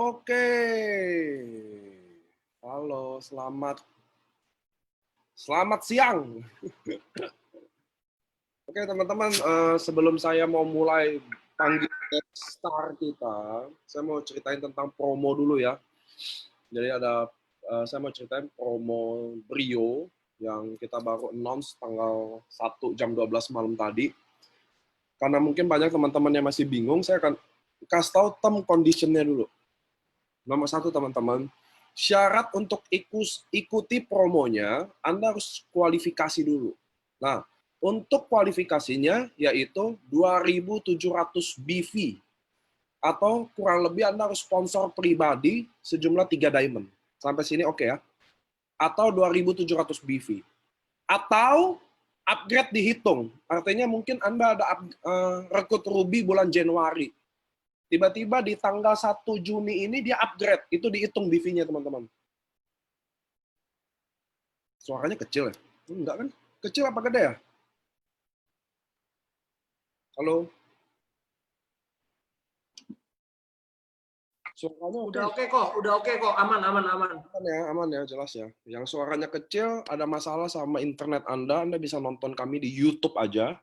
Oke. Halo, selamat siang. Oke, teman-teman, sebelum saya mau mulai panggil star kita, saya mau ceritain tentang promo dulu ya. Jadi saya mau ceritain promo Brio yang kita baru announce tanggal 1 jam 12 malam tadi. Karena mungkin banyak teman-teman yang masih bingung, saya akan kasih tahu term condition-nya dulu. Nomor satu, teman-teman, syarat untuk ikuti promonya, Anda harus kualifikasi dulu. Nah, untuk kualifikasinya yaitu 2.700 BV, atau kurang lebih Anda harus sponsor pribadi sejumlah 3 diamond. Sampai sini oke ya? Atau 2.700 BV. Atau upgrade dihitung. Artinya mungkin Anda ada rekrut Ruby bulan Januari. Tiba-tiba di tanggal 1 Juni ini dia upgrade. Itu dihitung BV-nya, teman-teman. Suaranya kecil ya? Enggak kan? Kecil apa gede ya? Halo? Suaranya udah oke kok, aman. Aman ya, jelas ya. Yang suaranya kecil, ada masalah sama internet Anda bisa nonton kami di YouTube aja.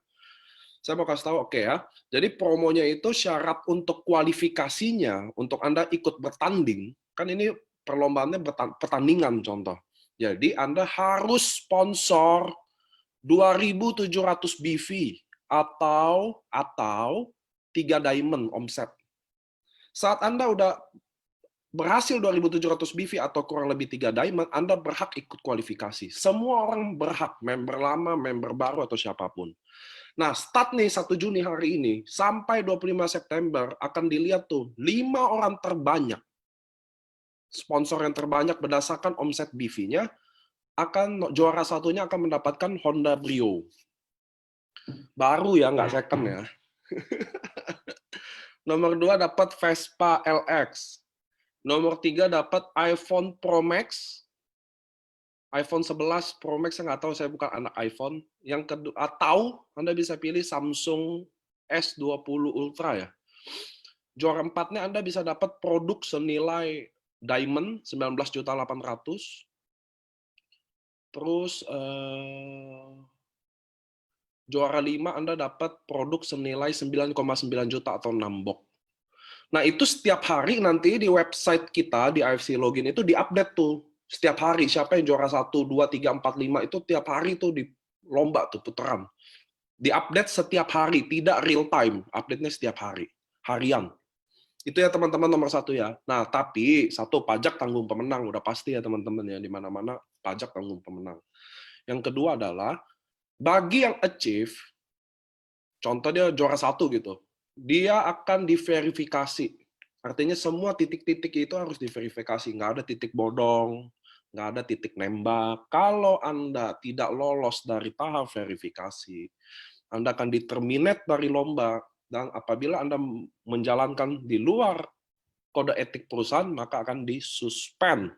Saya mau kasih tahu, oke ya. Jadi promonya itu syarat untuk kualifikasinya, untuk Anda ikut bertanding, kan ini perlombaannya pertandingan contoh. Jadi Anda harus sponsor 2.700 BV atau 3 diamond omset. Saat Anda udah berhasil 2.700 BV atau kurang lebih 3 diamond, Anda berhak ikut kualifikasi. Semua orang berhak, member lama, member baru, atau siapapun. Nah, start nih 1 Juni hari ini, sampai 25 September, akan dilihat tuh 5 orang terbanyak. Sponsor yang terbanyak berdasarkan omset BV-nya, juara satunya akan mendapatkan Honda Brio. Baru ya, nggak second ya. Nomor 2 dapat Vespa LX. Nomor 3 dapat iPhone Pro Max. iPhone 11 Pro Max, saya nggak tahu, saya bukan anak iPhone. Yang kedua, atau Anda bisa pilih Samsung S20 Ultra ya. Juara 4-nya Anda bisa dapat produk senilai Diamond 19.800.000. Terus juara 5 Anda dapat produk senilai 9,9 juta atau 6 box. Nah, itu setiap hari nanti di website kita di AFC Login itu diupdate tuh. Setiap hari siapa yang juara 1, 2, 3, 4, 5 itu tiap hari tuh di lomba tuh putaran. Diupdate setiap hari, tidak real time. Update-nya setiap hari, harian. Itu ya teman-teman nomor 1 ya. Nah, tapi satu, pajak tanggung pemenang udah pasti ya teman-teman ya, di mana-mana pajak tanggung pemenang. Yang kedua adalah bagi yang achieve, contoh dia juara 1 gitu, dia akan diverifikasi. Artinya semua titik-titik itu harus diverifikasi. Nggak ada titik bodong, nggak ada titik nembak. Kalau Anda tidak lolos dari tahap verifikasi, Anda akan diterminate dari lomba. Dan apabila Anda menjalankan di luar kode etik perusahaan, maka akan disuspend.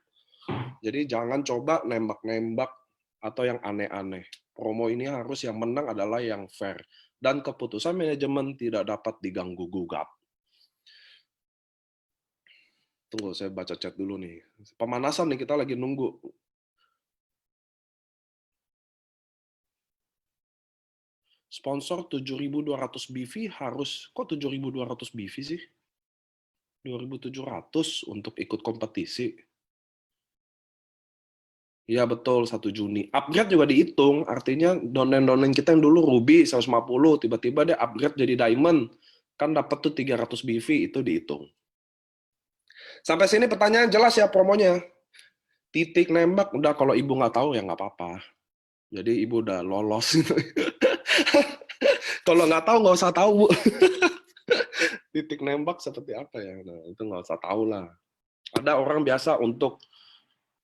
Jadi jangan coba nembak-nembak atau yang aneh-aneh. Promo ini harus yang menang adalah yang fair. Dan keputusan manajemen tidak dapat diganggu-gugat. Tunggu, saya baca chat dulu nih. Pemanasan nih, kita lagi nunggu. Sponsor 7.200 BV harus, kok 7.200 BV sih? 2.700 untuk ikut kompetisi. Ya betul, 1 Juni. Upgrade juga dihitung, artinya domain-domain kita yang dulu Ruby 150, tiba-tiba dia upgrade jadi Diamond. Kan dapat tuh 300 BV, itu dihitung. Sampai sini pertanyaan jelas ya promonya. Titik nembak, udah kalau ibu nggak tahu ya nggak apa-apa. Jadi ibu udah lolos. Kalau nggak tahu nggak usah tahu, Bu. Titik nembak seperti apa ya? Nah, itu nggak usah tahu lah. Ada orang biasa untuk,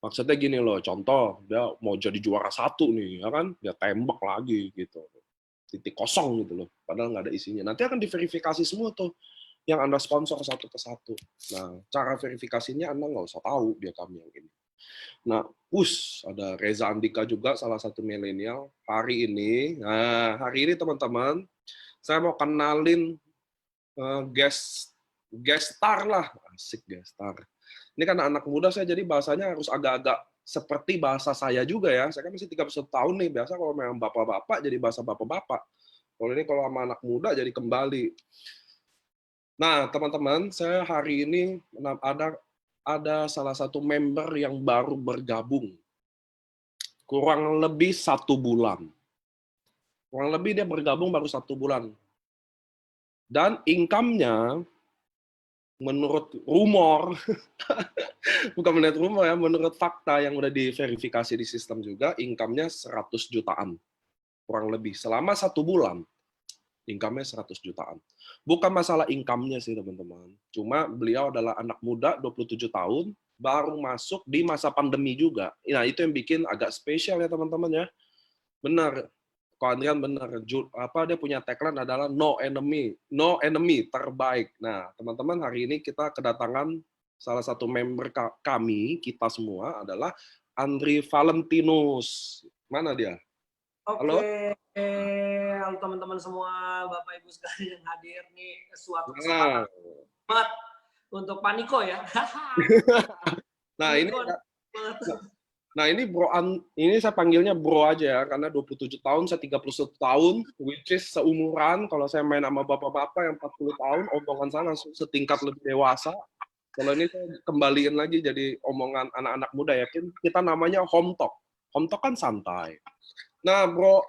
maksudnya gini loh, contoh, dia mau jadi juara 1 nih, ya kan? Dia tembak lagi gitu. Titik kosong gitu loh, padahal nggak ada isinya. Nanti akan diverifikasi semua tuh, yang Anda sponsor satu ke satu. Nah, cara verifikasinya Anda nggak usah tahu, biar kami yang ini. Nah, ada Reza Andika juga, salah satu milenial. Hari ini teman-teman, saya mau kenalin guest star lah. Asik guest star. Ini kan anak muda saya, jadi bahasanya harus agak-agak seperti bahasa saya juga ya. Saya kan masih 31 tahun nih, biasa kalau memang bapak-bapak jadi bahasa bapak-bapak. Kalau ini kalau sama anak muda jadi kembali. Nah, teman-teman, saya hari ini ada salah satu member yang baru bergabung. Kurang lebih 1 bulan. Kurang lebih dia bergabung baru 1 bulan. Dan income-nya menurut rumor, bukan menurut rumor ya, menurut fakta yang udah diverifikasi di sistem juga, income-nya 100 jutaan. Kurang lebih. Selama 1 bulan, income-nya 100 jutaan. Bukan masalah income-nya sih, teman-teman. Cuma beliau adalah anak muda, 27 tahun, baru masuk di masa pandemi juga. Nah, itu yang bikin agak spesial ya, teman-teman ya. Benar. Kok Andrian benar, dia punya tagline adalah no enemy terbaik. Nah, teman-teman, hari ini kita kedatangan salah satu member kami, kita semua adalah Andri Valentinus. Mana dia? Halo? Halo teman-teman semua, Bapak Ibu sekalian yang hadir nih, suatu Nah, kesempatan untuk Paniko ya. nah ini Paniko. Nah, ini ini saya panggilnya bro aja ya, karena 27 tahun, saya 31 tahun, which is seumuran. Kalau saya main sama bapak-bapak yang 40 tahun, omongan saya langsung setingkat lebih dewasa. Kalau ini saya kembaliin lagi jadi omongan anak-anak muda ya, kita namanya home talk. Home talk kan santai. Nah, bro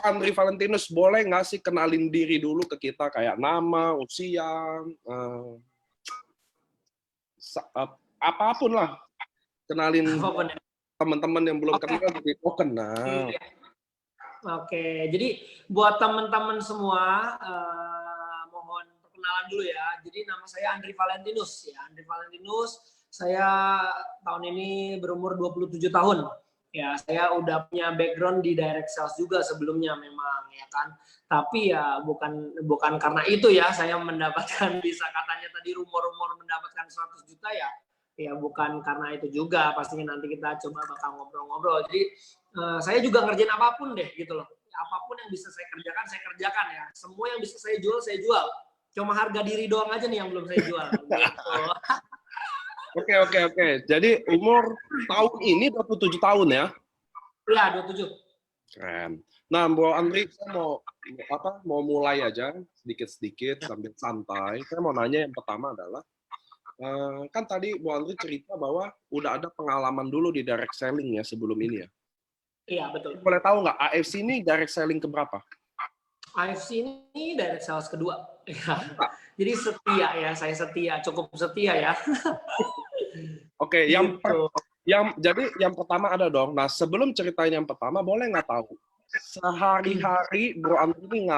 Andri Valentinus, boleh nggak sih kenalin diri dulu ke kita, kayak nama, usia, apapun lah. Kenalin Apapun ya. teman-teman yang belum kenal, jadi kenal. Iya. Oke, jadi buat teman-teman semua, mohon perkenalan dulu ya. Jadi nama saya Andri Valentinus ya. Andri Valentinus, saya tahun ini berumur 27 tahun. Ya, saya udah punya background di direct sales juga sebelumnya memang ya kan. Tapi ya bukan karena itu ya saya mendapatkan, bisa katanya tadi rumor-rumor mendapatkan 100 juta ya. Ya bukan karena itu juga, pastinya nanti kita coba bakal ngobrol-ngobrol. Jadi saya juga ngerjain apapun deh gitu loh. Apapun yang bisa saya kerjakan ya. Semua yang bisa saya jual. Cuma harga diri doang aja nih yang belum saya jual. Gitu. Oke. Jadi umur tahun ini 27 tahun ya? Iya, 27. Keren. Nah, Bro Andri, saya mau mulai aja sedikit-sedikit sambil santai. Saya mau nanya yang pertama adalah, kan tadi Bu Andri cerita bahwa udah ada pengalaman dulu di direct selling ya sebelum ini ya? Iya, betul. Boleh tahu nggak, AFC ini direct selling keberapa? AFC ini direct sales kedua. Jadi setia ya, saya setia, cukup setia ya. Oke, Gitu. jadi yang pertama ada dong. Nah, sebelum ceritain yang pertama, boleh nggak tahu sehari-hari Bro Andri ini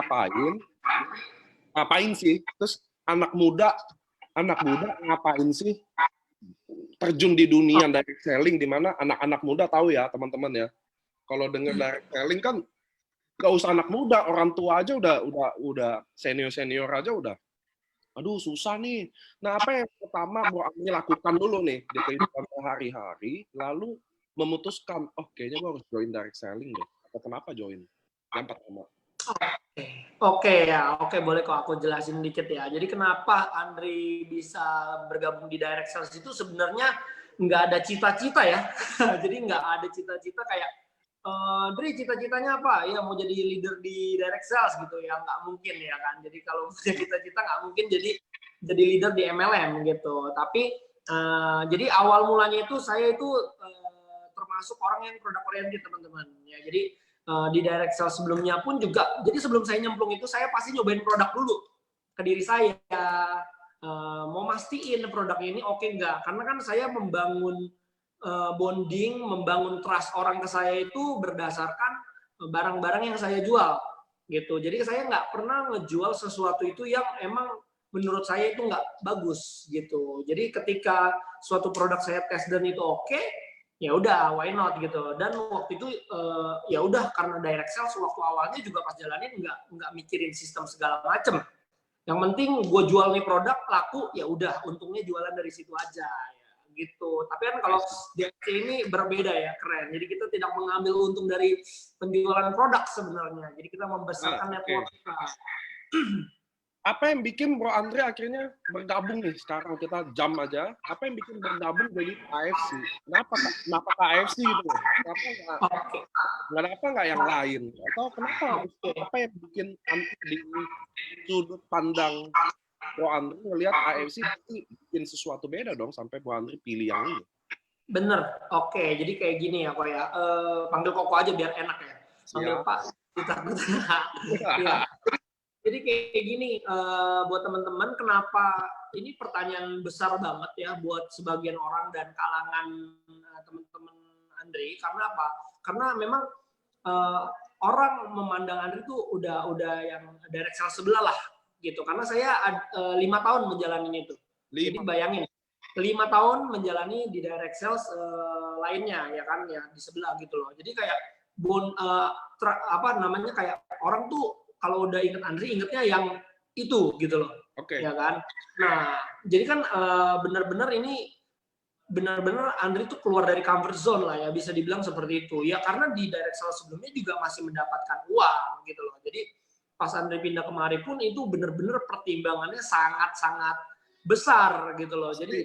ngapain sih? Terus anak muda ngapain sih terjun di dunia direct selling, di mana anak-anak muda tahu ya teman-teman ya. Kalau dengar direct selling kan nggak usah anak muda, orang tua aja udah senior aja udah. Aduh, susah nih. Nah, apa yang pertama Bro Andri lakukan dulu nih di kehidupan sehari-hari, lalu memutuskan, oh kayaknya gue harus join direct selling deh. Atau kenapa join? Yang pertama. Oke, boleh kok aku jelasin dikit ya. Jadi kenapa Andri bisa bergabung di direct sales itu sebenarnya nggak ada cita-cita ya. Jadi nggak ada cita-cita kayak, Andri cita-citanya apa? Ya mau jadi leader di direct sales gitu ya, nggak mungkin ya kan. Jadi kalau punya cita-cita nggak mungkin jadi leader di MLM gitu. Tapi jadi awal mulanya itu saya itu termasuk orang yang product oriented teman-teman. Ya, jadi di direct sales sebelumnya pun juga, jadi sebelum saya nyemplung itu saya pasti nyobain produk dulu ke diri saya, mau mastiin produk ini oke nggak, karena kan saya membangun bonding, membangun trust orang ke saya itu berdasarkan barang-barang yang saya jual gitu. Jadi saya nggak pernah ngejual sesuatu itu yang emang menurut saya itu nggak bagus gitu. Jadi ketika suatu produk saya tes dan itu oke, ya udah why not gitu. Dan waktu itu ya udah, karena direct sales waktu awalnya juga pas jalanin nggak mikirin sistem segala macem. Yang penting gue jual nih produk laku, ya udah untungnya jualan dari situ aja ya, gitu. Tapi kan kalau DXC ini berbeda ya, keren. Jadi kita tidak mengambil untung dari penjualan produk sebenarnya. Jadi kita membesarkan network kita. Apa yang bikin Bro Andre akhirnya bergabung nih sekarang kita jam aja? Apa yang bikin bergabung jadi AFC? Kenapa ke AFC gitu loh? Kenapa nggak yang lain? Atau kenapa harus apa yang bikin di sudut pandang Bro Andre ngelihat AFC pasti bikin sesuatu beda dong sampai Bro Andre pilih yang ini? Bener, oke. Jadi kayak gini ya, Kok ya. Panggil Koko aja biar enak ya. Panggil Pak, ditakut. Ya. Jadi kayak gini, buat teman-teman, kenapa ini pertanyaan besar banget ya buat sebagian orang dan kalangan teman-teman Andre. Karena apa? Karena memang orang memandang Andre itu udah yang direct sales sebelah lah, gitu. Karena saya 5 tahun menjalani itu. Jadi bayangin. 5 tahun menjalani di direct sales lainnya ya kan ya di sebelah gitu loh. Jadi kayak kayak orang tuh kalau udah inget Andre ingetnya yang itu gitu loh. Ya kan. Nah, jadi kan benar-benar Andre tuh keluar dari comfort zone lah ya, bisa dibilang seperti itu. Ya karena di direct sales sebelumnya juga masih mendapatkan uang gitu loh. Jadi pas Andre pindah kemari pun itu benar-benar pertimbangannya sangat-sangat besar gitu loh. Jadi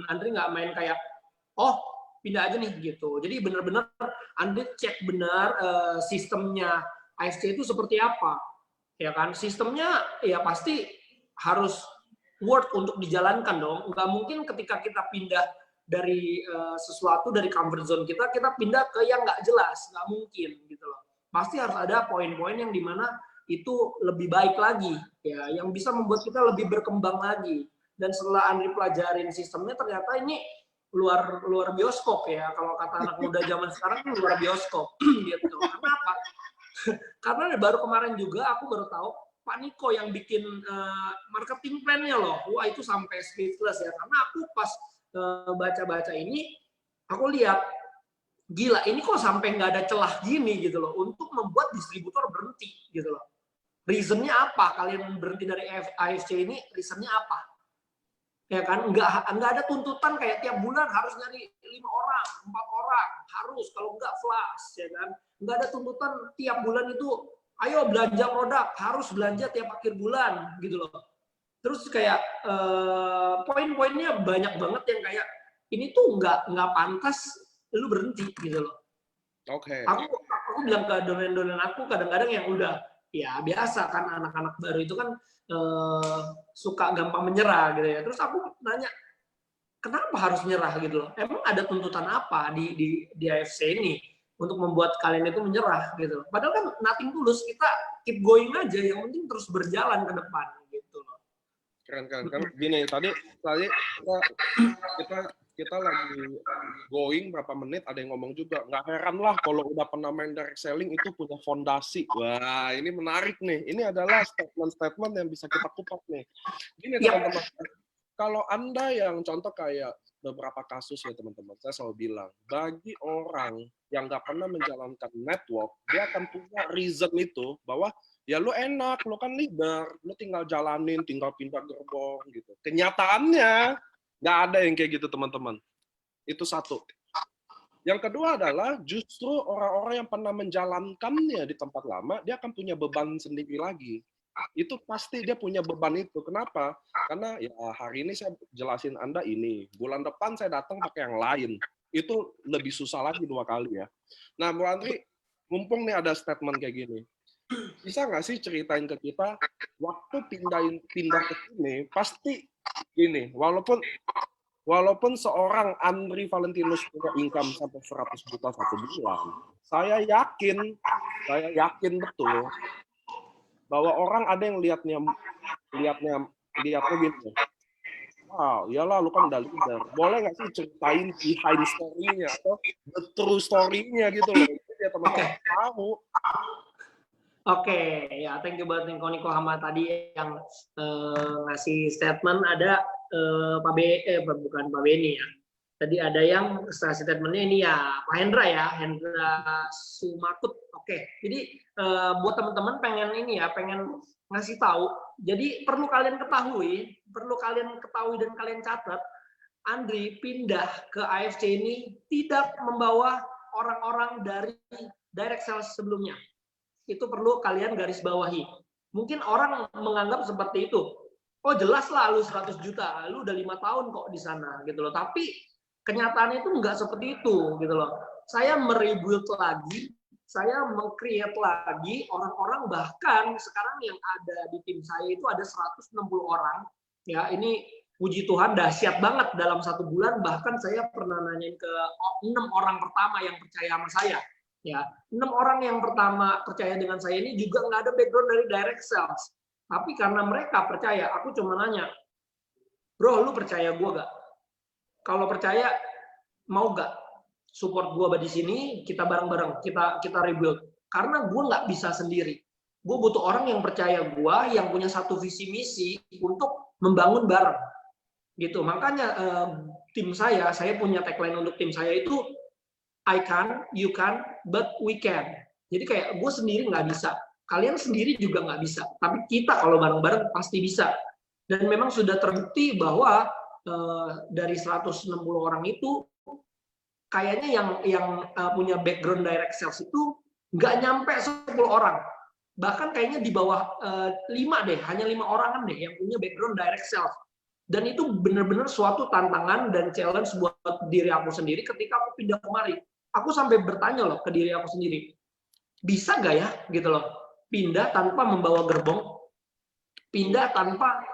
Andre nggak main kayak pindah aja nih gitu. Jadi benar-benar Andre cek benar sistemnya AFC itu seperti apa. Ya kan? Sistemnya ya pasti harus work untuk dijalankan dong. Nggak mungkin ketika kita pindah dari sesuatu dari comfort zone kita pindah ke yang nggak jelas. Nggak mungkin gitu loh. Pasti harus ada poin-poin yang dimana itu lebih baik lagi, ya, yang bisa membuat kita lebih berkembang lagi. Dan setelah Andre pelajarin sistemnya, ternyata ini luar bioskop ya. Kalau kata anak muda zaman sekarang ini luar bioskop, gitu. Kenapa? Karena baru kemarin juga aku baru tahu Pak Niko yang bikin marketing plan-nya loh. Wah itu sampai speechless ya. Karena aku pas baca-baca ini, aku lihat gila ini kok sampai nggak ada celah gini gitu loh untuk membuat distributor berhenti gitu loh. Reasonnya apa? Kalian berhenti dari AFC ini, reasonnya apa? Ya kan? Nggak ada tuntutan kayak tiap bulan harus nyari 5 orang, 4 orang, harus. Kalau nggak flash, ya kan? Nggak ada tuntutan tiap bulan itu, ayo belanja produk, harus belanja tiap akhir bulan, gitu loh. Terus kayak poin-poinnya banyak banget yang kayak, ini tuh nggak pantas lu berhenti, gitu loh. Aku bilang ke donatur aku kadang-kadang yang udah, ya biasa kan anak-anak baru itu kan suka gampang menyerah gitu ya. Terus aku nanya, kenapa harus nyerah gitu loh? Emang ada tuntutan apa di AFC ini untuk membuat kalian itu menyerah gitu? Padahal kan nothing tulus, kita keep going aja, yang penting terus berjalan ke depan gitu loh. Keren. Kan gini, tadi kita lagi going berapa menit, ada yang ngomong juga, nggak heran lah kalau udah pernah main direct selling itu punya fondasi. Wah, ini menarik nih. Ini adalah statement-statement yang bisa kita kupas nih. Gini teman-teman, kalau Anda yang contoh kayak beberapa kasus ya teman-teman, saya selalu bilang, bagi orang yang nggak pernah menjalankan network, dia akan punya reason itu, bahwa ya lu enak, lu kan leader, lu tinggal jalanin, tinggal pindah gerbong gitu. Kenyataannya, nggak ada yang kayak gitu teman-teman. Itu satu. Yang kedua adalah justru orang-orang yang pernah menjalankannya di tempat lama, dia akan punya beban sendiri lagi. Itu pasti dia punya beban itu. Kenapa? Karena ya hari ini saya jelasin Anda ini, bulan depan saya datang pakai yang lain. Itu lebih susah lagi 2 kali ya. Nah, Bu Andri, mumpung nih ada statement kayak gini. Bisa nggak sih ceritain ke kita, waktu pindah ke sini, pasti gini, walaupun seorang Andri Valentinus punya income sampai 100 juta satu bulan, saya yakin betul bahwa orang ada yang lihatnya gini, wow, iyalah lu kan udah leader. Boleh nggak sih ceritain behind story-nya atau the true story-nya gitu loh. Jadi ya teman-teman tahu. Oke, ya thank you banget Niko Hama tadi yang ngasih statement. Ada bukan Pak Beni ya. Tadi ada yang statementnya ini ya Pak Hendra ya, Hendra Sumakut. Oke, jadi buat teman-teman pengen ngasih tahu. Jadi perlu kalian ketahui dan kalian catat, Andri pindah ke AFC ini tidak membawa orang-orang dari direct sales sebelumnya. Itu perlu kalian garis bawahi. Mungkin orang menganggap seperti itu. Oh jelas lah lu 100 juta, lu udah 5 tahun kok di sana gitu loh. Tapi kenyataannya itu nggak seperti itu gitu loh. Saya merebuild lagi, saya meng-create lagi orang-orang, bahkan sekarang yang ada di tim saya itu ada 160 orang. Ya, ini puji Tuhan dahsyat banget dalam 1 bulan, bahkan saya pernah nanyain ke 6 orang pertama yang percaya sama saya. Ya, 6 orang yang pertama percaya dengan saya ini juga nggak ada background dari direct sales. Tapi karena mereka percaya, aku cuma nanya, bro, lu percaya gue gak? Kalau percaya, mau gak support gue di sini, kita bareng-bareng, kita rebuild. Karena gue nggak bisa sendiri. Gue butuh orang yang percaya gue, yang punya satu visi misi untuk membangun bareng. Gitu. Makanya tim saya punya tagline untuk tim saya itu, I can, you can, but we can. Jadi kayak gue sendiri nggak bisa, kalian sendiri juga nggak bisa, tapi kita kalau bareng-bareng pasti bisa. Dan memang sudah terbukti bahwa dari 160 orang itu, kayaknya yang punya background direct sales itu nggak nyampe 10 orang. Bahkan kayaknya di bawah 5 deh, hanya 5 orangan deh yang punya background direct sales. Dan itu benar-benar suatu tantangan dan challenge buat diri aku sendiri ketika aku pindah kemari. Aku sampai bertanya loh ke diri aku sendiri, bisa nggak ya gitu loh, pindah tanpa membawa gerbong, pindah tanpa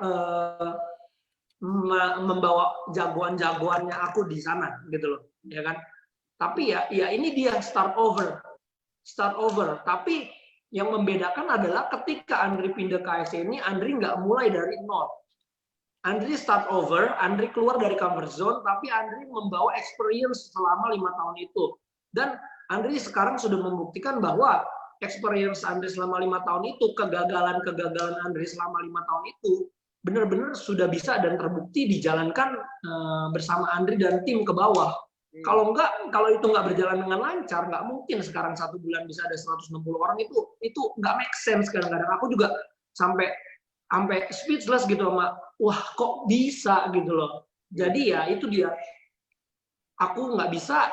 membawa jagoan-jagoannya aku di sana gitu loh, ya kan? Tapi ya ini dia start over. Tapi yang membedakan adalah ketika Andri pindah ke AFC ini, Andri nggak mulai dari nol. Andri start over, Andri keluar dari comfort zone, tapi Andri membawa experience selama 5 tahun itu. Dan Andri sekarang sudah membuktikan bahwa experience Andri selama 5 tahun itu, kegagalan Andri selama 5 tahun itu, benar-benar sudah bisa dan terbukti dijalankan bersama Andri dan tim ke bawah. Kalau itu nggak berjalan dengan lancar, nggak mungkin sekarang 1 bulan bisa ada 160 orang, itu nggak make sense kadang-kadang. Aku juga sampai speechless gitu sama, wah kok bisa gitu loh. Jadi ya itu dia, aku nggak bisa,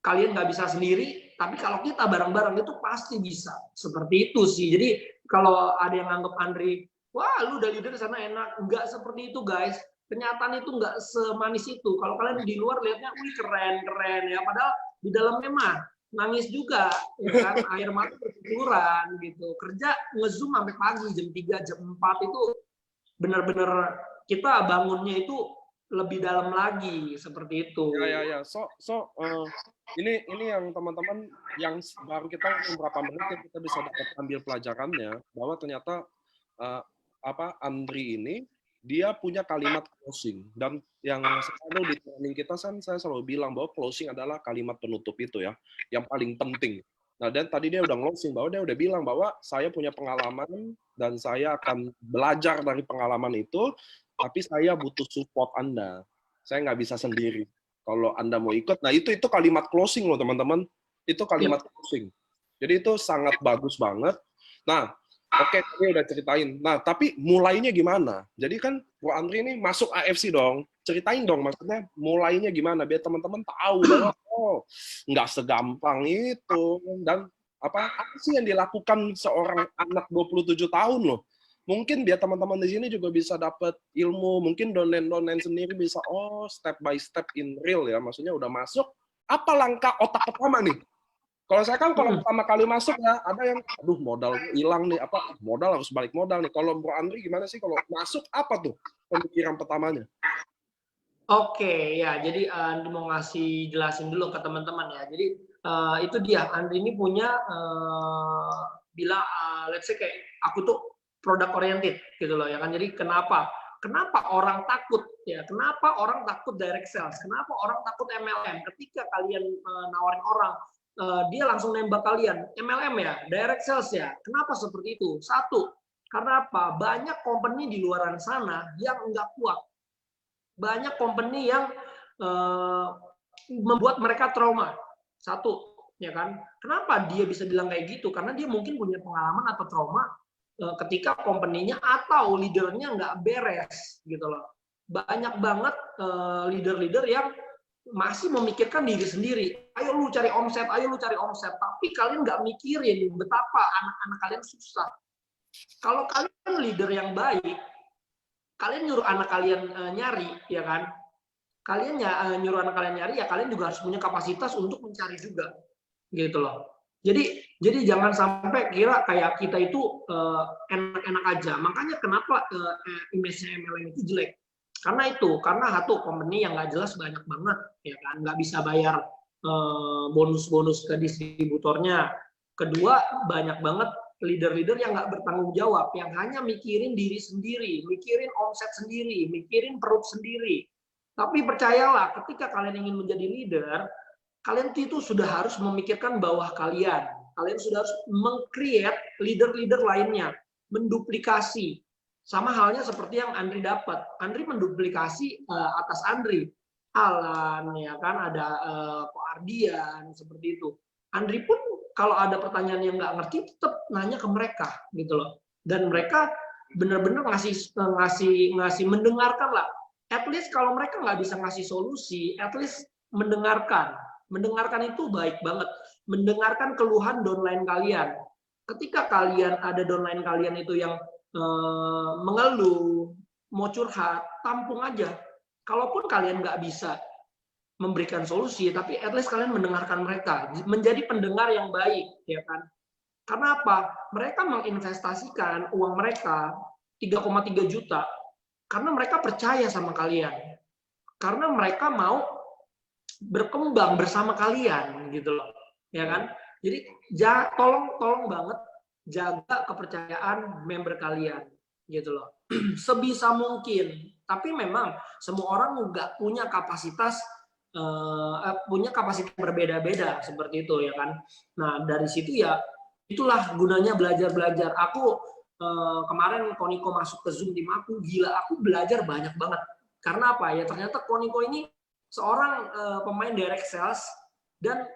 kalian nggak bisa sendiri, tapi kalau kita bareng-bareng itu pasti bisa. Seperti itu sih. Jadi kalau ada yang anggap Andri, wah lu udah leader di sana enak, nggak seperti itu guys. Kenyataan itu nggak semanis itu. Kalau kalian di luar lihatnya, wih keren ya, padahal di dalamnya mah nangis juga, ya kan? Air mata bercucuran gitu. Kerja nge-zoom sampai pagi jam 3, jam 4 itu benar-benar kita bangunnya itu lebih dalam lagi seperti itu. Ya. Ini yang teman-teman yang baru kita beberapa menit yang kita bisa dapat ambil pelajarannya, bahwa ternyata Andri ini dia punya kalimat closing, dan yang selalu di training kita saya selalu bilang bahwa closing adalah kalimat penutup itu ya, yang paling penting. Nah, dan tadi dia udah closing bahwa dia udah bilang bahwa saya punya pengalaman dan saya akan belajar dari pengalaman itu, tapi saya butuh support Anda. Saya nggak bisa sendiri. Kalau Anda mau ikut, nah itu kalimat closing loh teman-teman. Itu kalimat closing. Jadi itu sangat bagus banget. Nah, oke, ini udah ceritain. Nah, tapi mulainya gimana? Jadi kan Bro Andri ini masuk AFC dong. Ceritain dong, maksudnya mulainya gimana biar teman-teman tahu bahwa nggak segampang itu. Dan apa sih yang dilakukan seorang anak 27 tahun loh. Mungkin biar teman-teman di sini juga bisa dapat ilmu, mungkin donen sendiri bisa, step by step in real ya, maksudnya udah masuk, apa langkah otak pertama nih? Kalau saya kan kalau pertama kali masuk ya, ada yang, aduh modal hilang nih, modal harus balik modal nih. Kalau Bro Andri gimana sih kalau masuk, apa tuh pemikiran pertamanya? Oke, ya, jadi Andri mau jelasin dulu ke teman-teman ya. Jadi itu dia, Andri ini punya bilang, let's say kayak aku tuh product oriented gitu loh ya kan. Jadi kenapa orang takut ya? Kenapa orang takut direct sales? Kenapa orang takut MLM? Ketika kalian nawarin orang, dia langsung nembak kalian. MLM ya, direct sales ya. Kenapa seperti itu? Satu, karena apa? Banyak company di luar sana yang nggak kuat. Banyak company yang membuat mereka trauma. Satu, ya kan? Kenapa dia bisa bilang kayak gitu? Karena dia mungkin punya pengalaman atau trauma ketika company-nya atau leadernya nggak beres gitu loh. Banyak banget leader-leader yang masih memikirkan diri sendiri. Ayo lu cari omset. Tapi kalian nggak mikirin betapa anak-anak kalian susah. Kalau kalian leader yang baik, kalian nyuruh anak kalian nyari, ya kan? Kalian nyuruh anak kalian nyari, ya kalian juga harus punya kapasitas untuk mencari juga, gitu loh. Jadi jangan sampai kira kayak kita itu enak-enak aja. Makanya kenapa image-nya MLM itu jelek? Karena satu company yang nggak jelas banyak banget, ya kan? Nggak bisa bayar bonus-bonus ke distributornya. Kedua, banyak banget leader-leader yang nggak bertanggung jawab, yang hanya mikirin diri sendiri, mikirin omset sendiri, mikirin perut sendiri. Tapi percayalah, ketika kalian ingin menjadi leader, kalian itu sudah harus memikirkan bawah kalian. Kalian sudah harus meng-create leader-leader lainnya, menduplikasi. Sama halnya seperti yang Andri dapat. Andri menduplikasi atas Andri. Alan, ya kan, ada Ko Ardian, seperti itu. Andri pun kalau ada pertanyaan yang nggak ngerti, tetap nanya ke mereka, gitu loh. Dan mereka benar-benar ngasih mendengarkan lah. At least kalau mereka nggak bisa ngasih solusi, at least mendengarkan. Mendengarkan itu baik banget. Mendengarkan keluhan downline kalian. Ketika kalian ada downline kalian itu yang mengeluh, mau curhat, tampung aja. Kalaupun kalian nggak bisa memberikan solusi, tapi at least kalian mendengarkan mereka, menjadi pendengar yang baik, ya kan? Karena apa? Mereka menginvestasikan uang mereka 3,3 juta karena mereka percaya sama kalian. Karena mereka mau berkembang bersama kalian, gitu loh, ya kan? Jadi tolong banget jaga kepercayaan member kalian, gitu loh. Sebisa mungkin. Tapi memang semua orang nggak punya kapasitas berbeda-beda seperti itu, ya kan. Nah, dari situ ya itulah gunanya belajar. Aku kemarin Koniko masuk ke Zoom tim aku, gila, aku belajar banyak banget. Karena apa ya? Ternyata Koniko ini seorang pemain direct sales, dan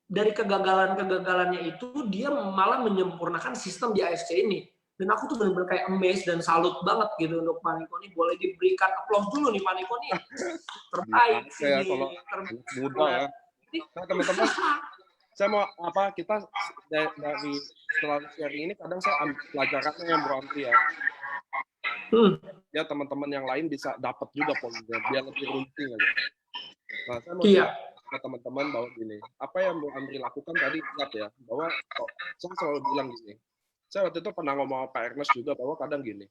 dari kegagalannya itu dia malah menyempurnakan sistem di AFC ini. Dan aku tuh benar-benar kayak amazed dan salut banget gitu untuk Pak Niko nih. Boleh diberikan aplaus dulu nih, Pak Niko nih. Terbaik sih ya, nih. kalau Terbaik. muda ya. Nah, teman-teman, saya mau kita dari setelah sharing ini kadang saya ambil pelajarannya yang Bro Andri ya. Ya teman-teman yang lain bisa dapat juga poinnya biar lebih runting aja. Nah, saya mau ke teman-teman bahwa gini, apa yang Bro Andri lakukan tadi ingat ya, bahwa saya selalu bilang gini. Saya waktu itu pernah ngomong sama Pak Ernest juga bahwa kadang gini.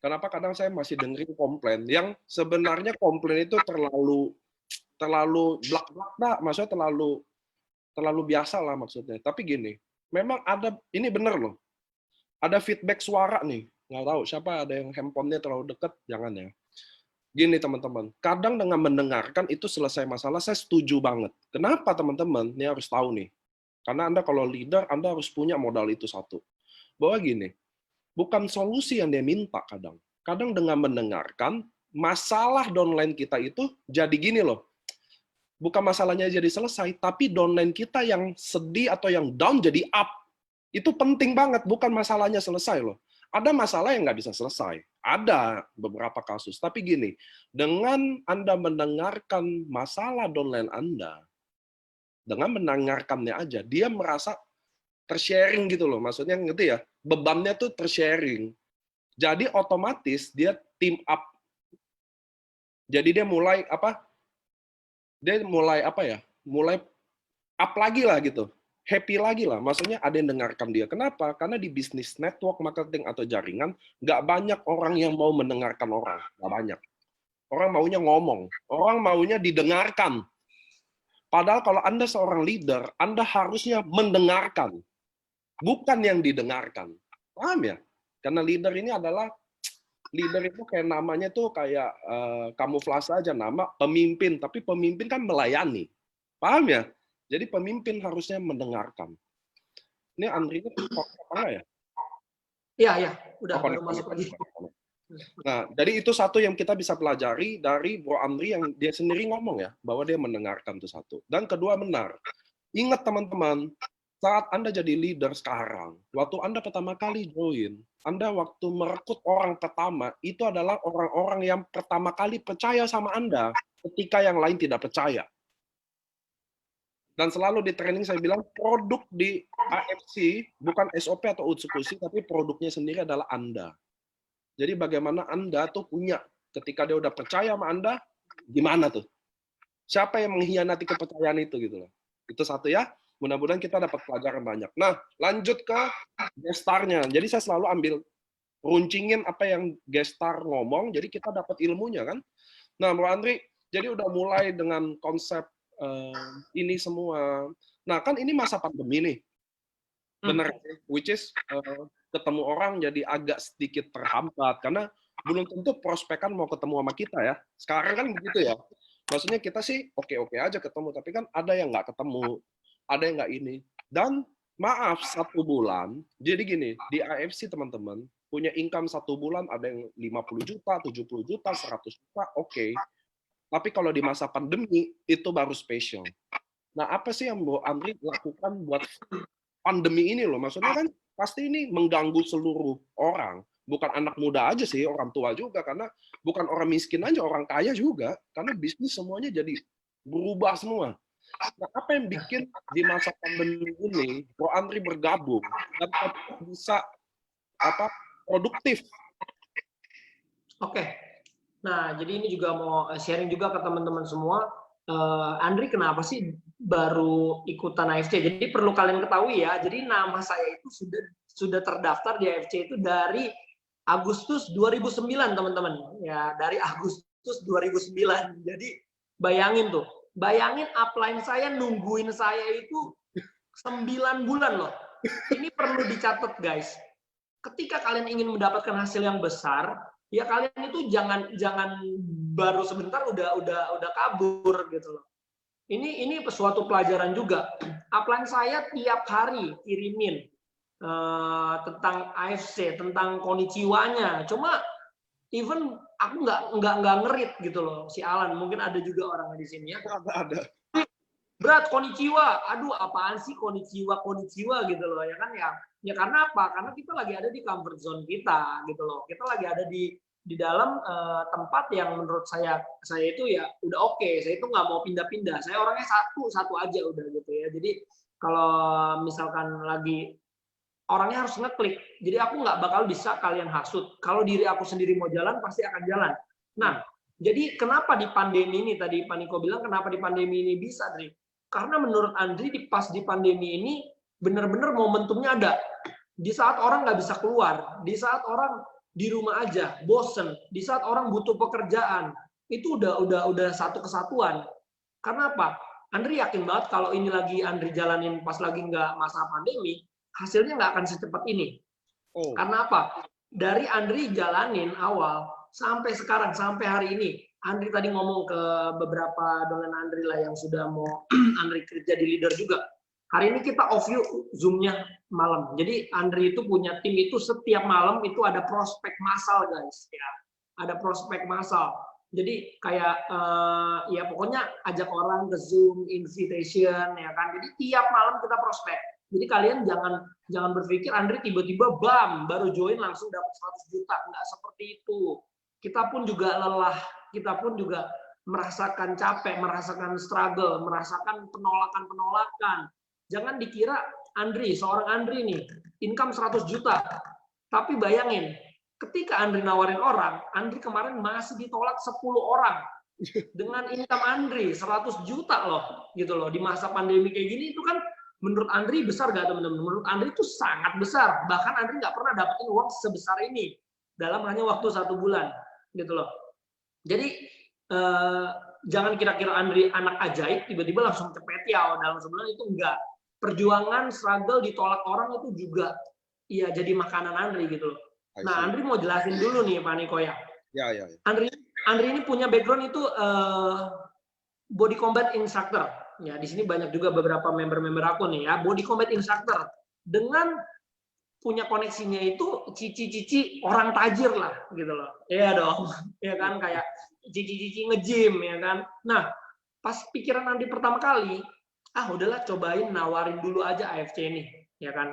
Kenapa kadang saya masih dengerin komplain yang sebenarnya komplain itu terlalu blak-blak, maksudnya terlalu biasa lah maksudnya. Tapi gini, memang ada, ini bener loh, ada feedback suara nih. Nggak tahu siapa ada yang handphonenya terlalu dekat, jangan ya. Gini teman-teman, kadang dengan mendengarkan itu selesai masalah, saya setuju banget. Kenapa teman-teman? Ini harus tahu nih. Karena Anda kalau leader, Anda harus punya modal itu satu. Bahwa gini, bukan solusi yang dia minta kadang. Kadang dengan mendengarkan, masalah downline kita itu jadi gini loh. Bukan masalahnya jadi selesai, tapi downline kita yang sedih atau yang down jadi up. Itu penting banget, bukan masalahnya selesai loh. Ada masalah yang nggak bisa selesai. Ada beberapa kasus. Tapi gini, dengan Anda mendengarkan masalah downline Anda, dengan mendengarkannya aja, dia merasa tersharing gitu loh. Maksudnya ngerti ya? Bebannya tuh tersharing. Jadi otomatis dia team up. Jadi dia mulai apa? Dia mulai apa ya? Mulai up lagi lah gitu. Happy lagi lah. Maksudnya ada yang dengarkan dia. Kenapa? Karena di bisnis network marketing atau jaringan, nggak banyak orang yang mau mendengarkan orang. Nggak banyak. Orang maunya ngomong. Orang maunya didengarkan. Padahal kalau Anda seorang leader, Anda harusnya mendengarkan. Bukan yang didengarkan. Paham ya? Karena leader ini adalah, leader itu kayak namanya tuh kayak kamuflase aja, nama pemimpin. Tapi pemimpin kan melayani. Paham ya? Jadi pemimpin harusnya mendengarkan. Ini Andri itu apa enggak ya? Iya, udah baru masuk lagi. Nah, jadi itu satu yang kita bisa pelajari dari Bro Andri yang dia sendiri ngomong ya, bahwa dia mendengarkan itu satu. Dan kedua benar. Ingat teman-teman, saat Anda jadi leader sekarang, waktu Anda pertama kali join, Anda waktu merekrut orang pertama, itu adalah orang-orang yang pertama kali percaya sama Anda ketika yang lain tidak percaya. Dan selalu di training saya bilang produk di AFC bukan SOP atau eksekusi, tapi produknya sendiri adalah Anda. Jadi bagaimana Anda tuh punya, ketika dia udah percaya sama Anda, gimana tuh? Siapa yang mengkhianati kepercayaan itu gitu loh. Itu satu ya. Mudah-mudahan kita dapat pelajaran banyak. Nah, lanjut ke gestarnya. Jadi saya selalu ambil runcingin apa yang gestar ngomong, jadi kita dapat ilmunya kan. Nah, Bro Andri, jadi udah mulai dengan konsep ini semua. Nah, kan ini masa pandemi nih. Benar, which is ketemu orang jadi agak sedikit terhambat karena belum tentu prospekan mau ketemu sama kita ya. Sekarang kan begitu ya. Maksudnya kita sih oke-oke aja ketemu, tapi kan ada yang nggak ketemu, ada yang nggak ini. Dan maaf, 1 bulan, jadi gini, di AFC teman-teman, punya income 1 bulan ada yang 50 juta, 70 juta, 100 juta, oke. Tapi kalau di masa pandemi, itu baru spesial. Nah, apa sih yang Bro Andri lakukan buat pandemi ini loh? Maksudnya kan pasti ini mengganggu seluruh orang. Bukan anak muda aja sih, orang tua juga. Karena bukan orang miskin aja, orang kaya juga. Karena bisnis semuanya jadi berubah semua. Nah, apa yang bikin di masa pandemi ini Bro Andri bergabung dan bisa produktif? Oke. Nah, jadi ini juga mau sharing juga ke teman-teman semua. Andri kenapa sih baru ikutan AFC? Jadi perlu kalian ketahui ya. Jadi nama saya itu sudah terdaftar di AFC itu dari Agustus 2009, teman-teman. Ya, dari Agustus 2009. Jadi bayangin tuh. Bayangin upline saya nungguin saya itu 9 bulan loh. Ini perlu dicatat, guys. Ketika kalian ingin mendapatkan hasil yang besar, ya kalian itu jangan baru sebentar udah kabur gitu loh. Ini suatu pelajaran juga. Upline saya tiap hari kirimin tentang AFC, tentang konnichiwa-nya. Cuma even aku nggak ngerit gitu loh, si Alan. Mungkin ada juga orang di sini ya. Ada. Berat, konnichiwa. Aduh, apaan sih konnichiwa gitu loh, ya kan ya. Ya karena apa? Karena kita lagi ada di comfort zone kita gitu loh. Kita lagi ada di dalam tempat yang menurut saya itu ya udah oke. Saya itu nggak mau pindah-pindah. Saya orangnya satu aja udah gitu ya. Jadi kalau misalkan lagi orangnya harus ngeklik. Jadi aku nggak bakal bisa kalian hasut. Kalau diri aku sendiri mau jalan pasti akan jalan. Nah, jadi kenapa di pandemi ini tadi Pak Niko bilang kenapa di pandemi ini bisa, Dri? Karena menurut Andri pas di pandemi ini benar-benar momentumnya ada. Di saat orang nggak bisa keluar, di saat orang di rumah aja, bosen, di saat orang butuh pekerjaan, itu udah satu kesatuan. Karena apa? Andri yakin banget kalau ini lagi Andri jalanin pas lagi nggak masa pandemi, hasilnya nggak akan secepat ini. Oh. Karena apa? Dari Andri jalanin awal sampai sekarang, sampai hari ini, Andri tadi ngomong ke beberapa dolen Andri lah yang sudah mau Andri kerja di leader juga. Hari ini kita off view Zoom-nya malam. Jadi Andri itu punya tim itu setiap malam itu ada prospek massal, guys. Ya, ada prospek massal. Jadi kayak ya pokoknya ajak orang ke Zoom invitation ya kan. Jadi tiap malam kita prospek. Jadi kalian jangan berpikir Andri tiba-tiba bam baru join langsung dapat 100 juta. Enggak seperti itu. Kita pun juga lelah, kita pun juga merasakan capek, merasakan struggle, merasakan penolakan. Jangan dikira Andri, seorang Andri nih, income 100 juta. Tapi bayangin, ketika Andri nawarin orang, Andri kemarin masih ditolak 10 orang. Dengan income Andri 100 juta loh, gitu loh. Di masa pandemi kayak gini itu kan menurut Andri besar gak teman-teman? Menurut Andri itu sangat besar. Bahkan Andri nggak pernah dapetin uang sebesar ini dalam hanya waktu 1 bulan, gitu loh. Jadi jangan kira-kira Andri anak ajaib tiba-tiba langsung cepet ya dalam sebulan, itu enggak. Perjuangan, struggle, ditolak orang itu juga ya jadi makanan Andri gitu loh. Nah, Andri mau jelasin dulu nih Pak Niko ya. Ya. Andri ini punya background itu body combat instructor. Ya, di sini banyak juga beberapa member-member aku nih ya, body combat instructor. Dengan punya koneksinya itu cici-cici orang tajir lah gitu loh. Iya dong. Ya kan kayak cici-cici nge-gym ya kan. Nah, pas pikiran Andri pertama kali, udahlah cobain nawarin dulu aja AFC ini, ya kan.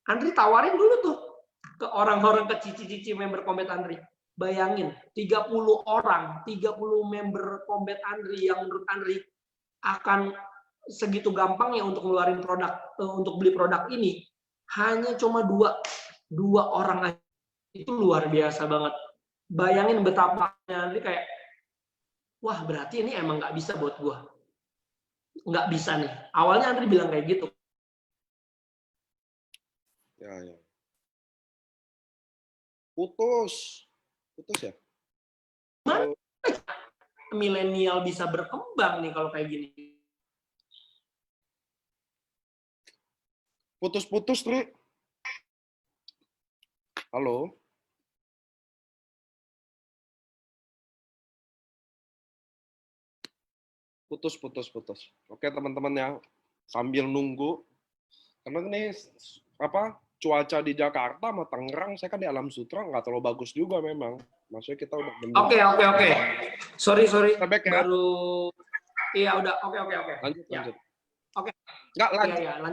Andri tawarin dulu tuh ke orang-orang, ke cici-cici member combat Andri. Bayangin, 30 orang, 30 member combat Andri yang menurut Andri akan segitu gampangnya untuk ngeluarin produk, untuk beli produk ini, hanya cuma dua orang aja. Itu luar biasa banget. Bayangin betapa Andri kayak, wah berarti ini emang nggak bisa buat gua. Nggak bisa nih. Awalnya Andri bilang kayak gitu. Ya. Putus ya. Gimana milenial bisa berkembang nih kalau kayak gini? Putus, Tri. Halo. Putus. Oke, teman-teman ya. Sambil nunggu. Karena ini cuaca di Jakarta sama Tangerang, saya kan di Alam Sutra, nggak terlalu bagus juga memang. Maksudnya kita udah Oke. Sorry. Back ya? Baru iya udah. Oke. Lanjut. Ya. Oke. Nggak,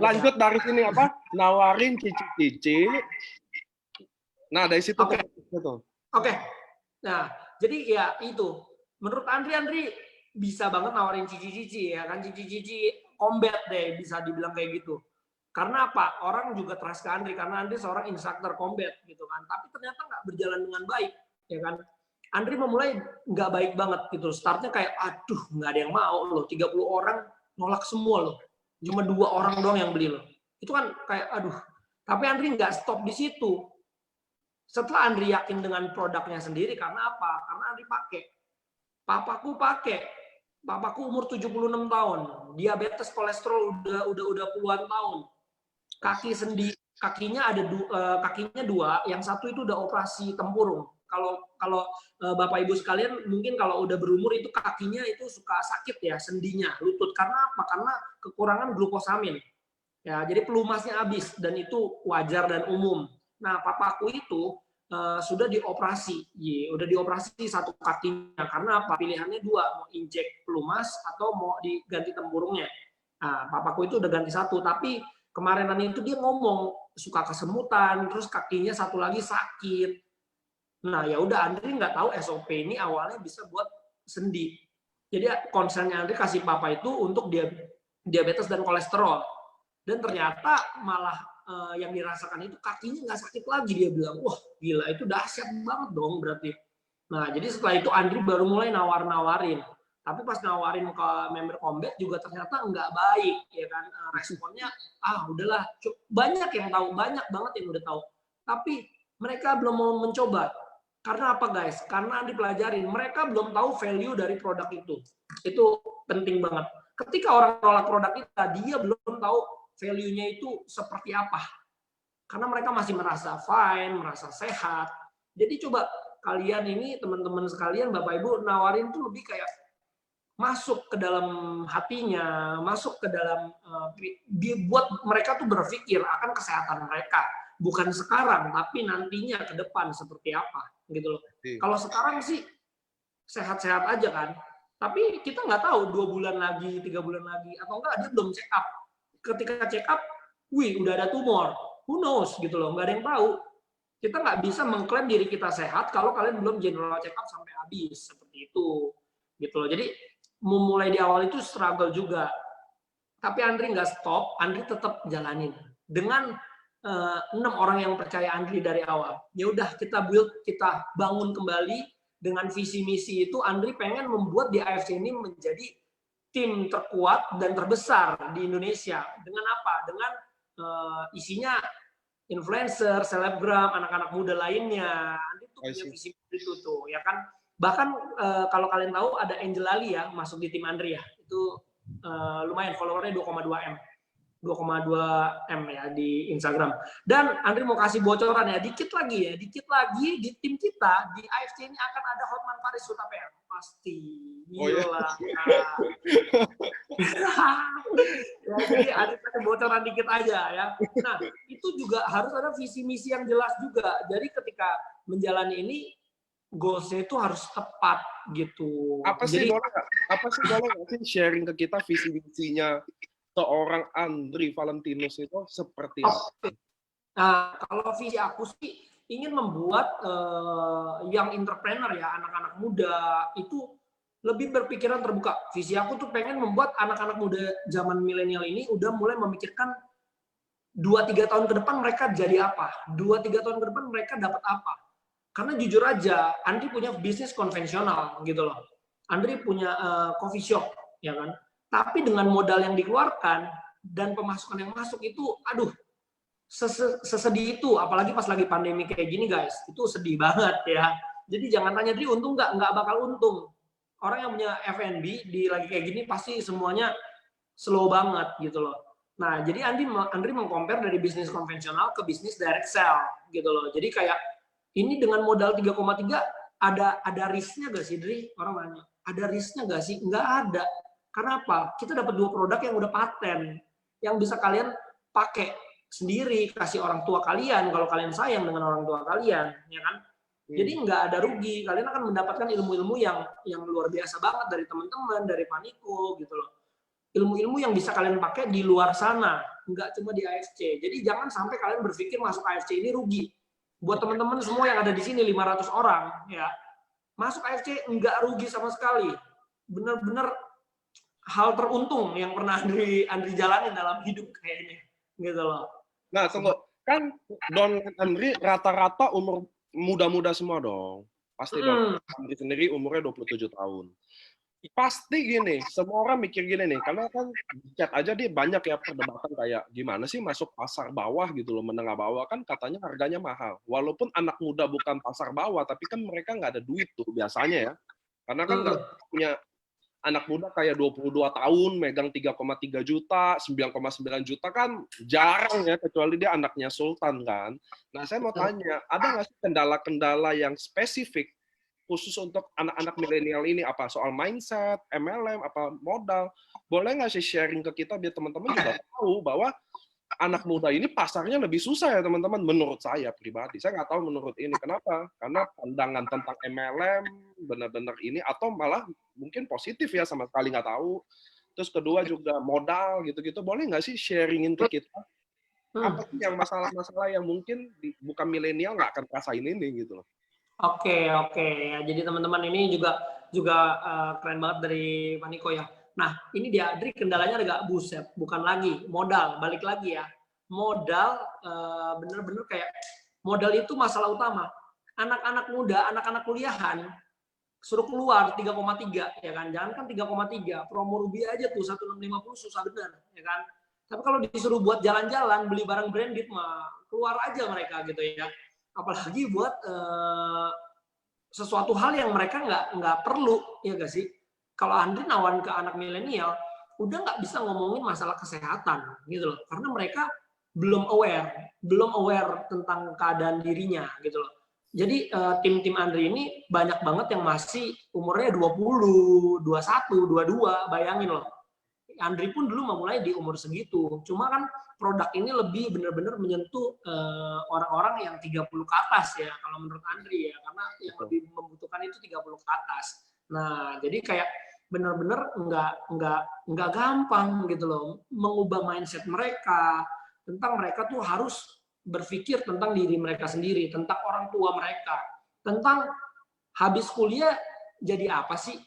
lanjut dari sini nawarin cici-cici. Nah, dari situ tuh. Oke. Nah, jadi ya itu. Menurut Andri bisa banget nawarin cici-cici ya kan, cici-cici combat deh bisa dibilang kayak gitu. Karena apa? Orang juga trust ke Andri karena Andri seorang instructor combat gitu kan. Tapi ternyata nggak berjalan dengan baik, ya kan? Andri memulai nggak baik banget gitu. Startnya kayak, aduh nggak ada yang mau loh. 30 orang nolak semua loh. Cuma 2 orang doang yang beli loh. Itu kan kayak, aduh. Tapi Andri nggak stop di situ. Setelah Andri yakin dengan produknya sendiri, karena apa? Karena Andri pakai. Papaku umur 76 tahun. Diabetes, kolesterol udah puluhan tahun. Kakinya ada kakinya 2, yang satu itu udah operasi tempurung. Kalau Bapak Ibu sekalian mungkin kalau udah berumur itu kakinya itu suka sakit ya, sendinya, lutut. Karena apa? Karena kekurangan glukosamin. Ya, jadi pelumasnya habis dan itu wajar dan umum. Nah, papaku itu sudah dioperasi, udah dioperasi satu kakinya. Karena apa? Pilihannya 2, mau injek pelumas atau mau diganti tempurungnya. Nah, papaku itu udah ganti satu, tapi kemarinan itu dia ngomong suka kesemutan, terus kakinya satu lagi sakit. Nah, ya udah Andri nggak tahu SOP ini awalnya bisa buat sendi. Jadi concernnya Andri kasih papa itu untuk diabetes dan kolesterol. Dan ternyata malah yang dirasakan itu kakinya nggak sakit lagi. Dia bilang, wah gila itu dahsyat banget dong berarti. Nah, jadi setelah itu Andri baru mulai nawarin. Tapi pas nawarin ke member combat juga ternyata nggak baik, ya kan. Responnya, udahlah. Banyak yang tahu, banyak banget yang udah tahu. Tapi mereka belum mau mencoba. Karena apa guys? Karena Andri pelajarin, mereka belum tahu value dari produk itu. Itu penting banget. Ketika orang nolak produk kita, dia belum tahu value-nya itu seperti apa. Karena mereka masih merasa fine, merasa sehat. Jadi coba kalian ini, teman-teman sekalian, Bapak Ibu, nawarin tuh lebih kayak masuk ke dalam hatinya, masuk ke dalam, buat mereka tuh berpikir akan kesehatan mereka. Bukan sekarang, tapi nantinya ke depan seperti apa. Gitu loh. Kalau sekarang sih sehat-sehat aja kan. Tapi kita nggak tahu 2 bulan lagi, 3 bulan lagi, atau enggak dia belum check up. Ketika check up, udah ada tumor. Who knows gitu loh, nggak ada yang tahu. Kita nggak bisa mengklaim diri kita sehat kalau kalian belum general check up sampai habis. Seperti itu. Gitu loh. Jadi memulai di awal itu struggle juga. Tapi Andri nggak stop, Andri tetap jalanin. Dengan 6 orang yang percaya Andri dari awal. Ya udah kita build, kita bangun kembali dengan visi misi itu. Andri pengen membuat di AFC ini menjadi tim terkuat dan terbesar di Indonesia. Dengan apa? Dengan isinya influencer, selebgram, anak-anak muda lainnya. Andri tuh punya visi itu tuh, ya kan? Bahkan kalau kalian tahu ada Angel Ali ya masuk di tim Andri ya. Itu lumayan followernya 2,2 M. 2,2 M ya di Instagram. Dan Andri mau kasih bocoran ya, dikit lagi di tim kita di AFC ini akan ada Hotman Paris Hutapea. Pasti. Gila. Ya, jadi Andri kasih bocoran dikit aja ya. Nah, itu juga harus ada visi misi yang jelas juga. Jadi ketika menjalani ini goalsnya itu harus tepat gitu. Apa sih boleh nggak sih sharing ke kita visi misinya seorang Andri Valentinus itu seperti apa? Nah, kalau visi aku sih ingin membuat young entrepreneur ya, anak-anak muda itu lebih berpikiran terbuka. Visi aku tuh pengen membuat anak-anak muda zaman milenial ini udah mulai memikirkan 2-3 tahun ke depan mereka jadi apa, 2-3 tahun ke depan mereka dapat apa. Karena jujur aja, Andri punya bisnis konvensional gitu loh. Andri punya coffee shop, ya kan. Tapi dengan modal yang dikeluarkan dan pemasukan yang masuk itu, aduh, sesedih itu. Apalagi pas lagi pandemi kayak gini guys, itu sedih banget ya. Jadi jangan tanya Andri untung nggak bakal untung. Orang yang punya F&B di lagi kayak gini pasti semuanya slow banget gitu loh. Nah, jadi Andri meng-compare dari bisnis konvensional ke bisnis direct sell gitu loh. Jadi kayak ini dengan modal 3,3 ada risknya gak sih, Dri? Orang nanya, ada risknya gak sih? Nggak ada. Karena apa? Kita dapat 2 produk yang udah paten, yang bisa kalian pakai sendiri, kasih orang tua kalian kalau kalian sayang dengan orang tua kalian, ya kan? Jadi nggak ada rugi. Kalian akan mendapatkan ilmu-ilmu yang luar biasa banget dari teman-teman, dari Paniko gitu loh. Ilmu-ilmu yang bisa kalian pakai di luar sana, nggak cuma di AFC. Jadi jangan sampai kalian berpikir masuk AFC ini rugi. Buat teman-teman semua yang ada di sini 500 orang, ya masuk AFC nggak rugi sama sekali. Bener-bener hal teruntung yang pernah Andri jalanin dalam hidup kayaknya, gitu loh. Nah, tunggu. Kan Don Andri rata-rata umur muda-muda semua dong. Pasti dong. Andri sendiri umurnya 27 tahun. Pasti gini, semua orang mikir gini nih, karena kan di chat aja dia banyak ya perdebatan kayak gimana sih masuk pasar bawah gitu loh, menengah bawah kan katanya harganya mahal. Walaupun anak muda bukan pasar bawah, tapi kan mereka nggak ada duit tuh biasanya ya. Karena kan nggak punya anak muda kayak 22 tahun, megang 3,3 juta, 9,9 juta kan jarang ya, kecuali dia anaknya Sultan kan. Nah, saya mau tanya, ada nggak sih kendala-kendala yang spesifik khusus untuk anak-anak milenial ini, apa soal mindset, MLM, apa modal? Boleh nggak sih sharing ke kita biar teman-teman juga tahu bahwa anak muda ini pasarnya lebih susah ya teman-teman, menurut saya pribadi. Saya nggak tahu menurut ini kenapa, karena pandangan tentang MLM benar-benar ini, atau malah mungkin positif ya, sama sekali nggak tahu. Terus kedua juga modal gitu-gitu, boleh nggak sih sharingin ke kita? Apa sih yang masalah-masalah yang mungkin bukan milenial nggak akan rasain ini gitu loh. Oke. Ya, jadi teman-teman ini juga keren banget dari Paniko ya. Nah, ini dia Adri kendalanya agak buset, bukan lagi modal, balik lagi ya. Modal bener-bener kayak modal itu masalah utama. Anak-anak muda, anak-anak kuliahan suruh keluar 3,3 ya kan. Jangan kan 3,3, promo Ruby aja tuh 1650 susah bener ya kan. Tapi kalau disuruh buat jalan-jalan, beli barang branded mah keluar aja mereka gitu ya. Apalagi buat sesuatu hal yang mereka nggak perlu, ya gak sih? Kalau Andri nawarin ke anak milenial, udah nggak bisa ngomongin masalah kesehatan, gitu loh. Karena mereka belum aware tentang keadaan dirinya, gitu loh. Jadi tim-tim Andri ini banyak banget yang masih umurnya 20, 21, 22, bayangin loh. Andri pun dulu memulai di umur segitu. Cuma kan produk ini lebih benar-benar menyentuh orang-orang yang 30 ke atas ya, kalau menurut Andri ya, karena yang lebih membutuhkan itu 30 ke atas. Nah, jadi kayak benar-benar nggak gampang gitu loh mengubah mindset mereka tentang mereka tuh harus berpikir tentang diri mereka sendiri, tentang orang tua mereka, tentang habis kuliah jadi apa sih,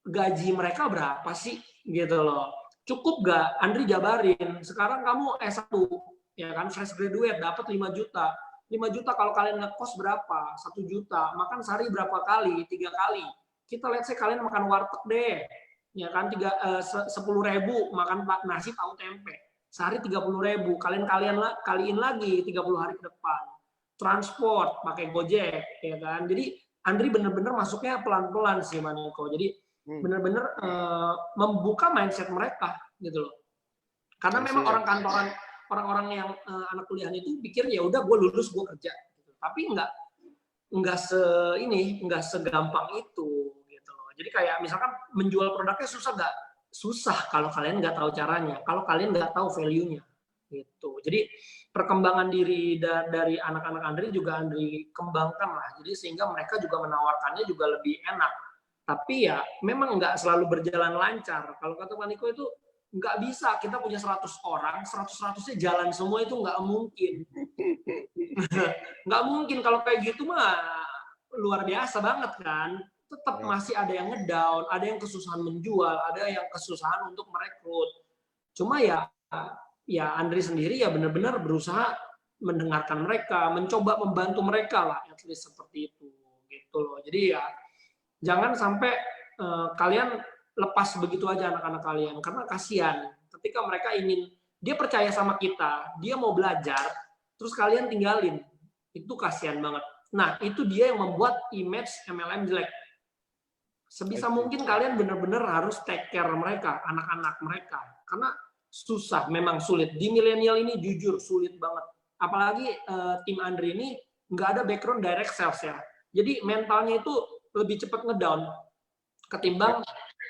gaji mereka berapa sih gitu loh. Cukup gak Andri jabarin, sekarang kamu S1 ya kan, fresh graduate dapat 5 juta. 5 juta kalau kalian ngekos berapa? 1 juta. Makan sehari berapa kali? 3 kali. Kita let's say kalian makan warteg deh. Ya kan 10.000 makan nasi tahu tempe. Sehari 30.000. Kaliin lagi 30 hari ke depan. Transport pakai Gojek ya kan. Jadi Andri bener-bener masuknya pelan-pelan sih Maniko. Jadi bener-bener membuka mindset mereka gitu loh. Karena memang orang kantoran, orang-orang yang anak kuliahan itu pikir ya udah gue lulus gue kerja gitu. Tapi nggak segampang itu gitu loh. Jadi kayak misalkan menjual produknya susah nggak? Susah kalau kalian nggak tahu caranya, kalau kalian nggak tahu value-nya gitu. Jadi perkembangan diri dari anak-anak Andri juga Andri kembangkan lah. Jadi sehingga mereka juga menawarkannya juga lebih enak. Tapi ya memang nggak selalu berjalan lancar. Kalau kata Maniko itu nggak bisa. Kita punya 100 orang, 100-100-nya jalan semua itu nggak mungkin. Nggak mungkin kalau kayak gitu mah luar biasa banget kan. tetap masih ada yang ngedown, ada yang kesusahan menjual, ada yang kesusahan untuk merekrut. Cuma ya Andri sendiri ya benar-benar berusaha mendengarkan mereka, mencoba membantu mereka lah, at least seperti itu, gitu loh. Jadi ya jangan sampai kalian lepas begitu aja anak-anak kalian, karena kasihan ketika mereka dia percaya sama kita, dia mau belajar, terus kalian tinggalin, itu kasihan banget. Nah, itu dia yang membuat image MLM jelek. Sebisa mungkin kalian benar-benar harus take care mereka, anak-anak mereka. Karena susah, memang sulit. Di milenial ini jujur sulit banget. Apalagi tim Andri ini nggak ada background direct sales ya. Jadi mentalnya itu lebih cepat ngedown ketimbang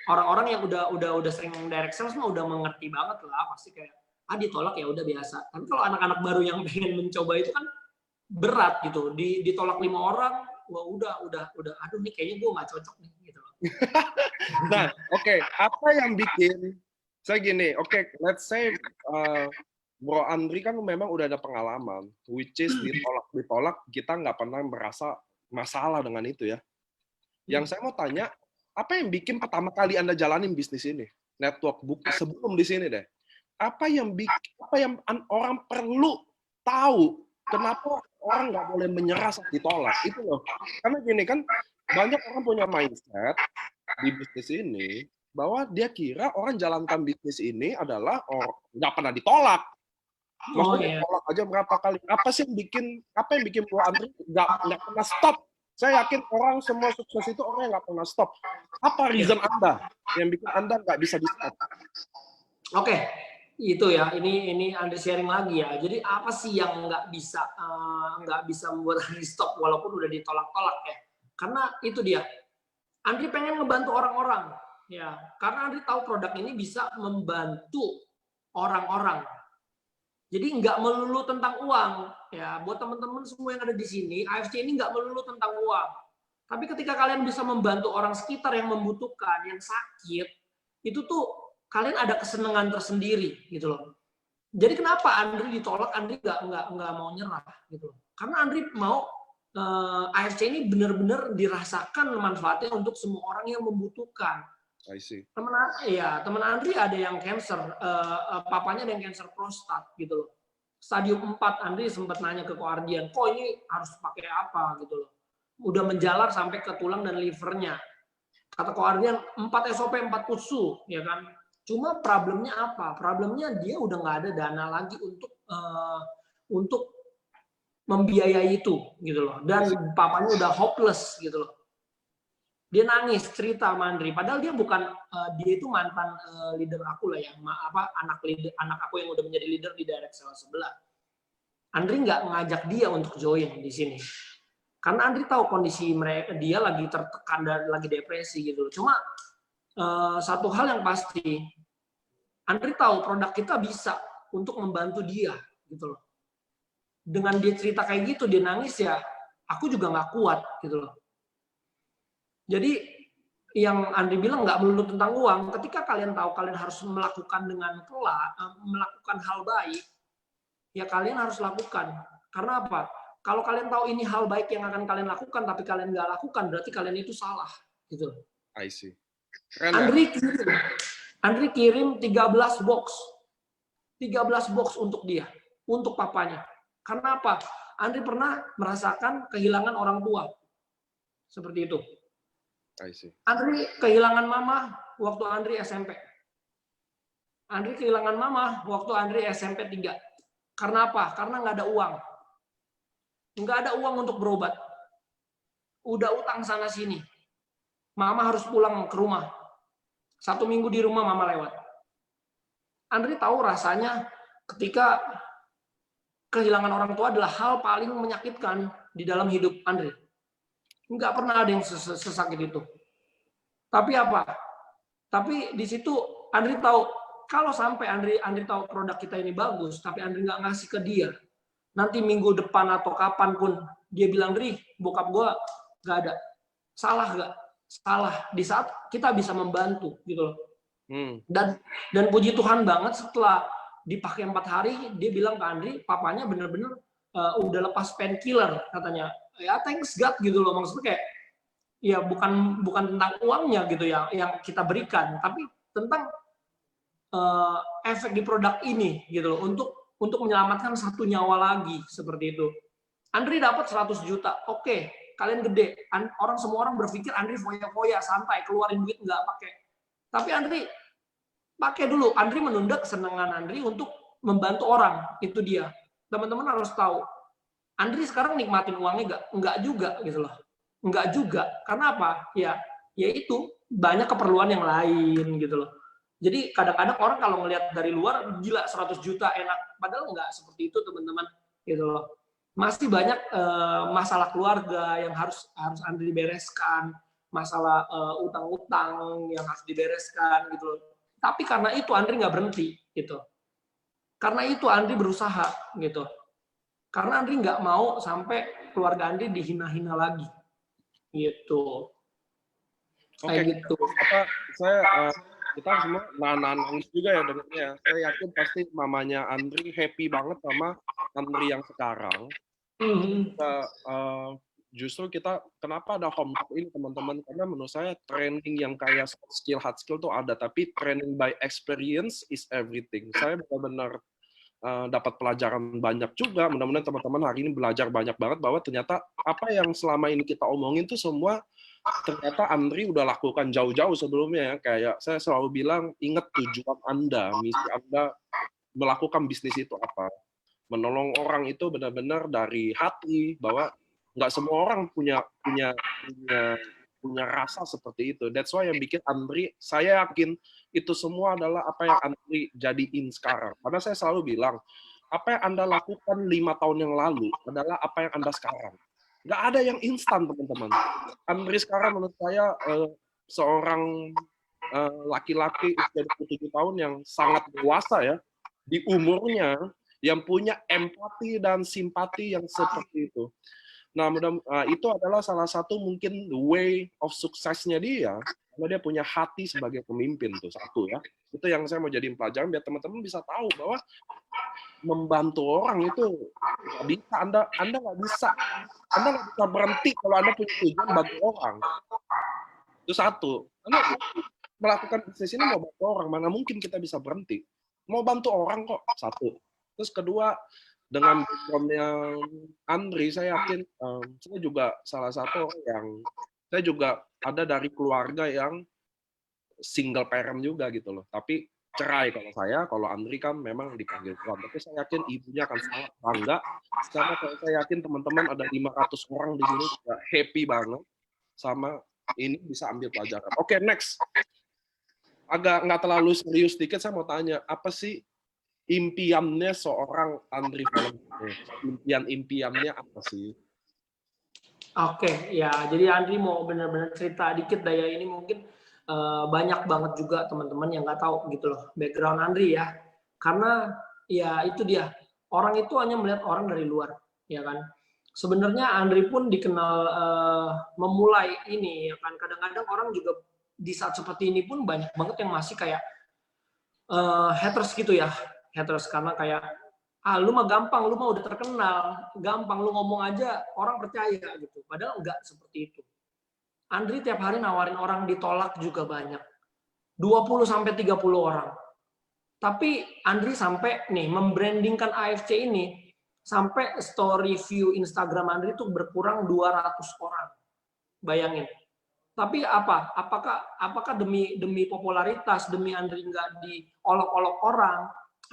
orang-orang yang udah sering direct sales mah udah mengerti banget lah, pasti kayak ditolak ya udah biasa. Tapi kalau anak-anak baru yang pengen mencoba itu kan berat gitu. Ditolak 5 orang, wah udah aduh nih kayaknya gue nggak cocok nih gitu. Nah, oke, apa yang bikin saya gini, oke, let's say Bro Andri kan memang udah ada pengalaman, which is ditolak, kita nggak pernah merasa masalah dengan itu ya. Yang saya mau tanya, apa yang bikin pertama kali Anda jalanin bisnis ini? Network book sebelum di sini deh. Apa yang orang perlu tahu? Kenapa orang nggak boleh menyerah saat ditolak? Itu loh. Karena gini kan, banyak orang punya mindset di bisnis ini bahwa dia kira orang jalankan bisnis ini adalah nggak pernah ditolak. Maksudnya tolak aja berapa kali. Apa yang bikin Bro Andri nggak pernah stop? Saya yakin orang semua sukses itu orang yang nggak pernah stop. Apa reason Anda yang bikin Anda nggak bisa di stop? Oke, itu ya. Ini Andri sharing lagi ya. Jadi apa sih yang nggak bisa membuat Andri stop walaupun udah ditolak-tolak ya? Karena itu dia. Andri pengen ngebantu orang-orang ya. Karena Andri tahu produk ini bisa membantu orang-orang. Jadi nggak melulu tentang uang ya. Buat teman-teman semua yang ada di sini, AFC ini nggak melulu tentang uang. Tapi ketika kalian bisa membantu orang sekitar yang membutuhkan, yang sakit, itu tuh kalian ada kesenangan tersendiri gitu loh. Jadi kenapa Andri ditolak? Andri nggak mau nyerah gitu loh. Karena Andri mau AFC ini benar-benar dirasakan manfaatnya untuk semua orang yang membutuhkan. I see. Teman Andri ada yang cancer, papanya ada yang cancer prostat gitu loh. Stadium 4, Andri sempat nanya ke Koardian, kok ini harus pakai apa gitu loh. Udah menjalar sampai ke tulang dan livernya. Kata Koardian, 4 SOP, 4 pusu, ya kan. Cuma problemnya apa? Problemnya dia udah nggak ada dana lagi untuk membiayai itu gitu loh. Dan papanya udah hopeless gitu loh. Dia nangis cerita sama Andri, padahal dia itu mantan leader aku lah ya, anak aku yang udah menjadi leader di direct sales sebelah. Andri nggak ngajak dia untuk join di sini, karena Andri tahu kondisi dia lagi tertekan dan lagi depresi gitu. Cuma satu hal yang pasti, Andri tahu produk kita bisa untuk membantu dia gitu loh. Dengan dia cerita kayak gitu, dia nangis ya, aku juga nggak kuat gitu loh. Jadi yang Andri bilang nggak melulu tentang uang. Ketika kalian tahu kalian harus melakukan melakukan hal baik, ya kalian harus lakukan. Karena apa? Kalau kalian tahu ini hal baik yang akan kalian lakukan, tapi kalian nggak lakukan, berarti kalian itu salah. Gitu. I see. Andri kirim 13 box. 13 box untuk dia, untuk papanya. Karena apa? Andri pernah merasakan kehilangan orang tua. Seperti itu. Andri kehilangan mama waktu Andri SMP. Andri kehilangan mama waktu Andri SMP 3. Karena apa? Karena nggak ada uang. Nggak ada uang untuk berobat. Udah utang sana sini. Mama harus pulang ke rumah. 1 minggu di rumah mama lewat. Andri tahu rasanya ketika kehilangan orang tua adalah hal paling menyakitkan di dalam hidup Andri. Nggak pernah ada yang sesakit itu. Tapi apa? Tapi di situ Andri tahu, kalau sampai Andri tahu produk kita ini bagus, tapi Andri nggak ngasih ke dia, nanti minggu depan atau kapan pun dia bilang, Dri, bokap gue nggak ada. Salah nggak? Salah. Di saat kita bisa membantu gitu loh. Dan puji Tuhan banget setelah dipakai 4 hari, dia bilang ke Andri, papanya bener-bener udah lepas painkiller katanya. Ya thanks God gitu loh, maksudnya kayak ya bukan tentang uangnya gitu ya yang kita berikan, tapi tentang efek di produk ini gitu loh, untuk menyelamatkan satu nyawa lagi seperti itu. Andri dapat 100 juta, oke, kalian gede. Semua orang berpikir Andri foya-foya, santai, keluarin duit nggak pakai. Tapi Andri pakai dulu. Andri menunda kesenangan Andri untuk membantu orang. Itu dia. Teman-teman harus tahu. Andri sekarang nikmatin uangnya nggak juga gitu loh. Nggak juga. Karena apa? Ya itu banyak keperluan yang lain gitu loh. Jadi kadang-kadang orang kalau ngelihat dari luar, gila 100 juta enak. Padahal nggak seperti itu teman-teman. Gitu loh. Masih banyak masalah keluarga yang harus Andri bereskan. Masalah utang-utang yang harus dibereskan gitu loh. Tapi karena itu Andri nggak berhenti gitu. Karena itu Andri berusaha gitu. Karena Andri nggak mau sampai keluarga Andri dihina-hina lagi gitu. Oke, Kayak gitu. kita semua nangis juga ya dengarnya. Saya yakin pasti mamanya Andri happy banget sama Andri yang sekarang. Justru kita kenapa ada home talk ini teman-teman, karena menurut saya training yang kayak skill hard skill tuh ada, tapi training by experience is everything. Saya benar-benar dapat pelajaran banyak juga. Mudah-mudahan teman-teman hari ini belajar banyak banget bahwa ternyata apa yang selama ini kita omongin tuh semua ternyata Andri udah lakukan jauh-jauh sebelumnya ya. Kayak saya selalu bilang, ingat tujuan Anda, misi Anda melakukan bisnis itu apa. Menolong orang itu benar-benar dari hati, bahwa nggak semua orang punya rasa seperti itu. That's why yang bikin Andri, saya yakin itu semua adalah apa yang Andri jadiin sekarang. Karena saya selalu bilang, apa yang Anda lakukan 5 tahun yang lalu adalah apa yang Anda sekarang. Nggak ada yang instan, teman-teman. Andri sekarang menurut saya seorang laki-laki usia 27 tahun yang sangat dewasa ya, di umurnya, yang punya empati dan simpati yang seperti itu. Nah, itu adalah salah satu mungkin way of suksesnya dia, karena dia punya hati sebagai pemimpin tuh, satu ya. Itu yang saya mau jadiin pelajaran biar teman-teman bisa tahu bahwa membantu orang itu nggak bisa, Anda nggak bisa berhenti kalau Anda punya tujuan bantu orang. Itu satu. Anda melakukan bisnis ini mau bantu orang, mana mungkin kita bisa berhenti. Mau bantu orang kok, satu. Terus kedua, dengan background-nya Andri, saya yakin saya juga salah satu yang saya juga ada dari keluarga yang single parent juga gitu loh. Tapi cerai kalau Andri kan memang dipanggil Tuhan. Tapi saya yakin ibunya akan sangat bangga. Karena saya yakin teman-teman ada 500 orang di sini juga happy banget sama ini bisa ambil pelajaran. Oke, next. Agak nggak terlalu serius dikit, saya mau tanya, apa sih impiannya seorang Andri Valentine? Impiannya apa sih? Oke, ya. Jadi Andri mau benar-benar cerita dikit daya ini mungkin banyak banget juga teman-teman yang nggak tahu gitu loh background Andri ya. Karena ya itu dia, orang itu hanya melihat orang dari luar, ya kan. Sebenarnya Andri pun dikenal memulai ini, ya kan. Kadang-kadang orang juga di saat seperti ini pun banyak banget yang masih kayak haters gitu ya, haters karena kayak lu mah gampang, lu mah udah terkenal, gampang lu ngomong aja orang percaya gitu. Padahal enggak seperti itu. Andri tiap hari nawarin orang ditolak juga banyak. 20 sampai 30 orang. Tapi Andri sampai nih membrandingkan AFC ini sampai story view Instagram Andri itu berkurang 200 orang. Bayangin. Tapi apa? Apakah demi popularitas, demi Andri nggak diolok-olok orang,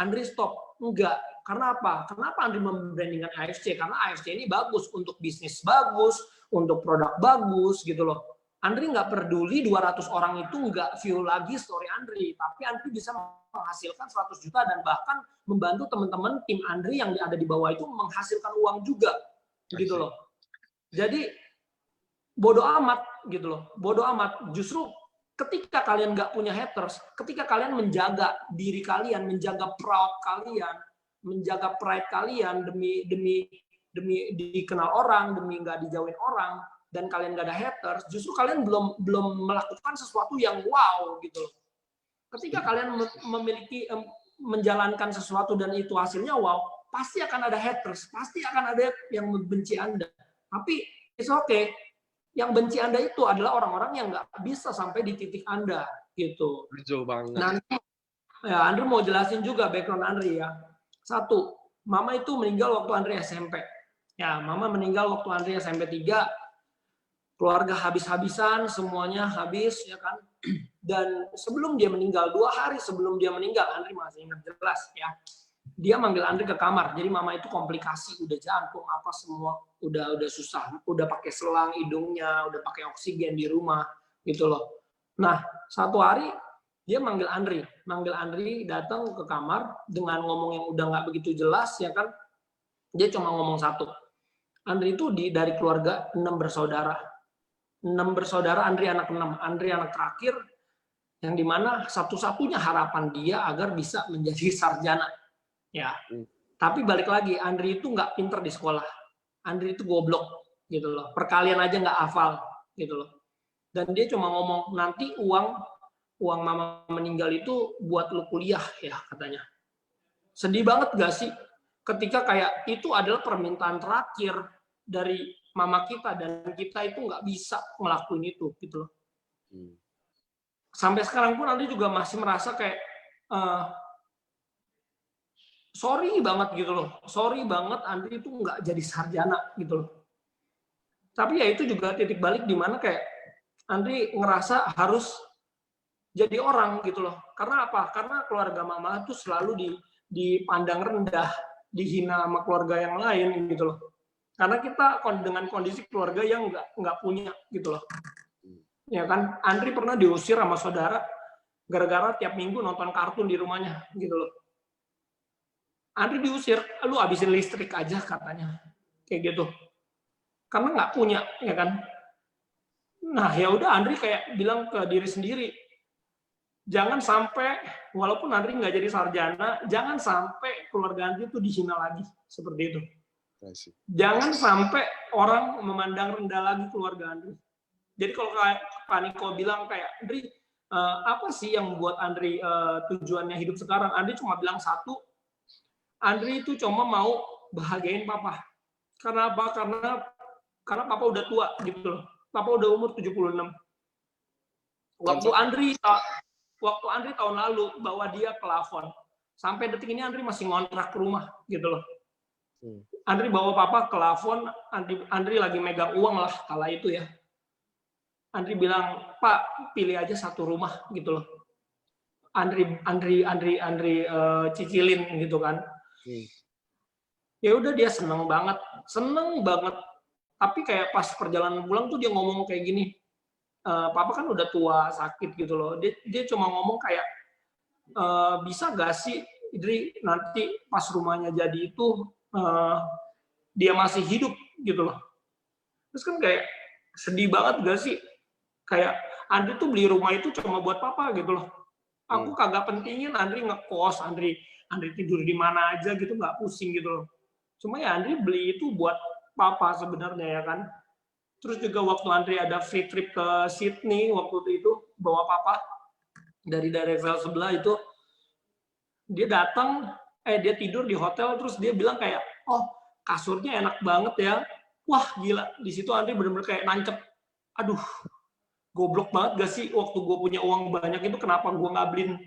Andri stop? Enggak. Karena apa? Kenapa Andri membrandingkan AFC? Karena AFC ini bagus untuk bisnis bagus, untuk produk bagus gitu loh. Andri nggak peduli 200 orang itu nggak view lagi story Andri, tapi Andri bisa menghasilkan 100 juta dan bahkan membantu teman-teman tim Andri yang ada di bawah itu menghasilkan uang juga gitu loh. Jadi bodoh amat gitu loh, bodoh amat. Justru ketika kalian nggak punya haters, ketika kalian menjaga diri kalian, menjaga proud kalian, menjaga pride kalian demi dikenal orang, demi nggak dijauhin orang, dan kalian nggak ada haters, justru kalian belum melakukan sesuatu yang wow gitu loh. Ketika kalian memiliki menjalankan sesuatu dan itu hasilnya wow, pasti akan ada haters, pasti akan ada yang membenci Anda. Tapi it's okay. Yang benci Anda itu adalah orang-orang yang nggak bisa sampai di titik Anda, gitu. Setuju banget. Nanti, ya Andri mau jelasin juga background Andri ya. Satu, Mama itu meninggal waktu Andri SMP. Ya, Mama meninggal waktu Andri SMP 3, keluarga habis-habisan, semuanya habis, ya kan. Dan sebelum dia meninggal, 2 hari sebelum dia meninggal, Andri masih ingat jelas ya. Dia manggil Andri ke kamar. Jadi Mama itu komplikasi, udah jantung apa semua, udah susah, udah pakai selang hidungnya, udah pakai oksigen di rumah, gitu loh. Nah, satu hari dia manggil Andri datang ke kamar dengan ngomong yang udah nggak begitu jelas, ya kan. Dia cuma ngomong satu. Andri itu dari keluarga 6 bersaudara. 6 bersaudara, Andri anak 6. Andri anak terakhir, yang dimana satu-satunya harapan dia agar bisa menjadi sarjana. Ya, tapi balik lagi, Andri itu nggak pinter di sekolah. Andri itu goblok, gitu loh. Perkalian aja nggak hafal, gitu loh. Dan dia cuma ngomong, nanti uang Mama meninggal itu buat lu kuliah, ya katanya. Sedih banget gak sih? Ketika kayak itu adalah permintaan terakhir dari Mama kita, dan kita itu nggak bisa ngelakuin itu, gitu loh. Sampai sekarang pun Andri juga masih merasa kayak, sorry banget gitu loh, sorry banget Andri itu nggak jadi sarjana gitu loh. Tapi ya itu juga titik balik di mana kayak Andri ngerasa harus jadi orang gitu loh. Karena apa? Karena keluarga Mama tuh selalu dipandang rendah, dihina sama keluarga yang lain gitu loh. Karena kita dengan kondisi keluarga yang nggak punya gitu loh. Ya kan, Andri pernah diusir sama saudara gara-gara tiap minggu nonton kartun di rumahnya gitu loh. Andri diusir, lu habisin listrik aja katanya, kayak gitu. Karena nggak punya, ya kan. Nah ya udah Andri kayak bilang ke diri sendiri, jangan sampai, walaupun Andri nggak jadi sarjana, jangan sampai keluarga Andri itu dihina lagi seperti itu. Jangan sampai orang memandang rendah lagi keluarga Andri. Jadi kalau Pak Niko bilang kayak, Andri, apa sih yang membuat Andri tujuannya hidup sekarang? Andri cuma bilang satu, Andri itu cuma mau bahagiain Papa. Karena apa? Karena Papa udah tua gitu loh. Papa udah umur 76. Waktu Andri tahun lalu bawa dia ke Lavon. Sampai detik ini Andri masih ngontrak rumah gitu loh. Andri bawa Papa ke Lavon, Andri lagi megang uang lah kala itu ya. Andri bilang, "Pak, pilih aja satu rumah gitu loh." Andri cicilin gitu kan. Ya udah dia seneng banget. Tapi kayak pas perjalanan pulang tuh dia ngomong kayak gini, Papa kan udah tua, sakit gitu loh. Dia cuma ngomong kayak, bisa gak sih Idri nanti pas rumahnya jadi itu dia masih hidup gitu loh. Terus kan kayak sedih banget gak sih? Kayak Andri tuh beli rumah itu cuma buat Papa gitu loh. Aku kagak pentingin Andri ngekos, Andri tidur di mana aja gitu, nggak pusing gitu loh. Cuma ya Andri beli itu buat Papa sebenarnya ya kan. Terus juga waktu Andri ada free trip ke Sydney waktu itu bawa Papa dari daerah Excel sebelah itu, dia datang, dia tidur di hotel terus dia bilang kayak, oh kasurnya enak banget ya. Wah gila, di situ Andri bener-bener kayak nancep. Aduh, goblok banget gak sih waktu gue punya uang banyak itu kenapa gue nggak beliin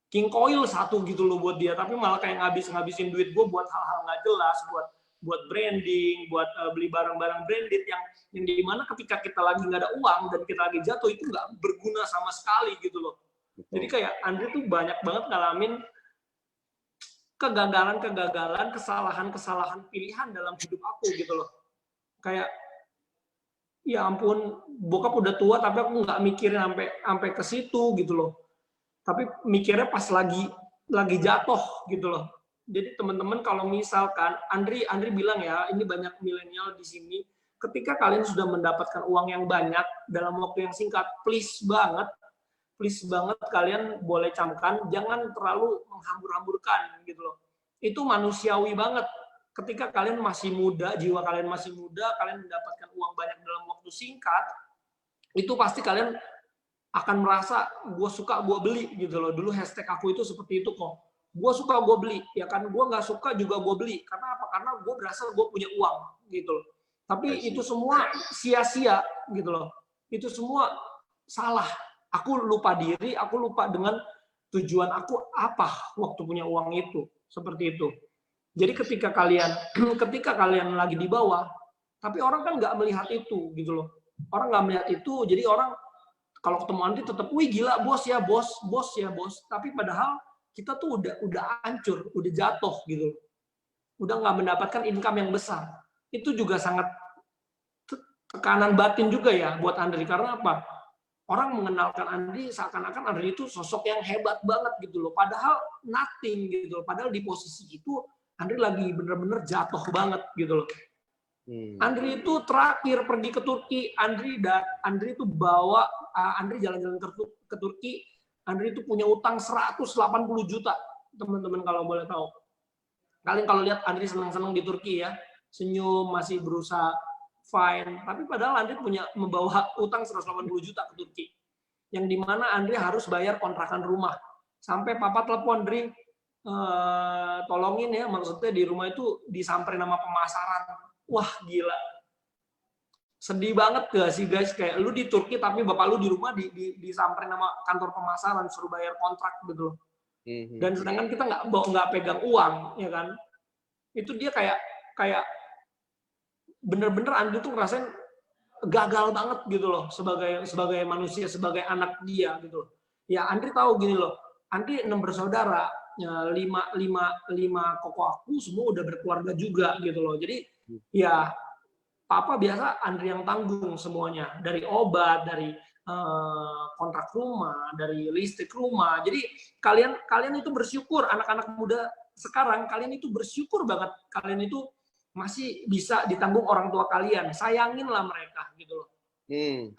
King Coil satu gitu loh buat dia, tapi malah kayak ngabisin duit gue buat hal-hal nggak jelas, buat branding, buat beli barang-barang branded yang dimana ketika kita lagi nggak ada uang dan kita lagi jatuh itu nggak berguna sama sekali gitu loh. Jadi kayak Andri tuh banyak banget ngalamin kegagalan, kesalahan pilihan dalam hidup aku gitu loh. Kayak ya ampun, bokap udah tua tapi aku nggak mikirin sampai ke situ gitu loh. Tapi mikirnya pas lagi jatuh gitu loh. Jadi teman-teman kalau misalkan Andri bilang ya, ini banyak milenial di sini, ketika kalian sudah mendapatkan uang yang banyak dalam waktu yang singkat, please banget kalian boleh camkan, jangan terlalu menghambur-hamburkan gitu loh. Itu manusiawi banget. Ketika kalian masih muda, jiwa kalian masih muda, kalian mendapatkan uang banyak dalam waktu singkat, itu pasti kalian akan merasa gue suka gue beli gitu loh. Dulu hashtag aku itu seperti itu kok. Gue suka gue beli, ya kan. Gue nggak suka juga gue beli. Karena apa? Karena gue berasa gue punya uang gitu loh. Tapi itu semua sia-sia gitu loh. Itu semua salah. Aku lupa diri, aku lupa dengan tujuan aku apa waktu punya uang itu. Seperti itu. Jadi ketika kalian lagi di bawah, tapi orang kan nggak melihat itu gitu loh. Orang nggak melihat itu, jadi orang kalau ketemu Andri tetap, wih gila bos ya bos, bos ya bos. Tapi padahal kita tuh udah hancur, udah jatuh gitu. Udah nggak mendapatkan income yang besar. Itu juga sangat tekanan batin juga ya buat Andri. Karena apa? Orang mengenalkan Andri seakan-akan Andri itu sosok yang hebat banget gitu loh. Padahal nothing gitu loh. Padahal di posisi itu Andri lagi bener-bener jatuh banget gitu loh. Andri itu terakhir pergi ke Turki, Andri itu bawa Andri jalan-jalan ke Turki, Andri itu punya utang 180 juta, teman-teman kalau boleh tahu. Kalian kalau lihat Andri senang-senang di Turki ya, senyum, masih berusaha fine, tapi padahal Andri membawa utang 180 juta ke Turki. Yang dimana Andri harus bayar kontrakan rumah. Sampai papa telepon, Andri, tolongin ya, maksudnya di rumah itu disamperin sama pemasaran. Wah gila, sedih banget gak sih guys, kayak lu di Turki tapi bapak lu di rumah disamperin sama kantor pemasaran suruh bayar kontrak gitu loh. Dan sedangkan kita nggak pegang uang ya kan, itu dia kayak bener-bener Andri tuh ngerasain gagal banget gitu loh sebagai manusia, sebagai anak dia gitu loh. Ya Andri tahu gini loh, Andri 6 bersaudara, 5 koko aku semua udah berkeluarga juga gitu loh. Jadi ya papa biasa Andri yang tanggung semuanya, dari obat, dari kontrak rumah, dari listrik rumah. Jadi kalian itu bersyukur, anak-anak muda sekarang kalian itu bersyukur banget, kalian itu masih bisa ditanggung orang tua kalian. Sayanginlah mereka gitu loh.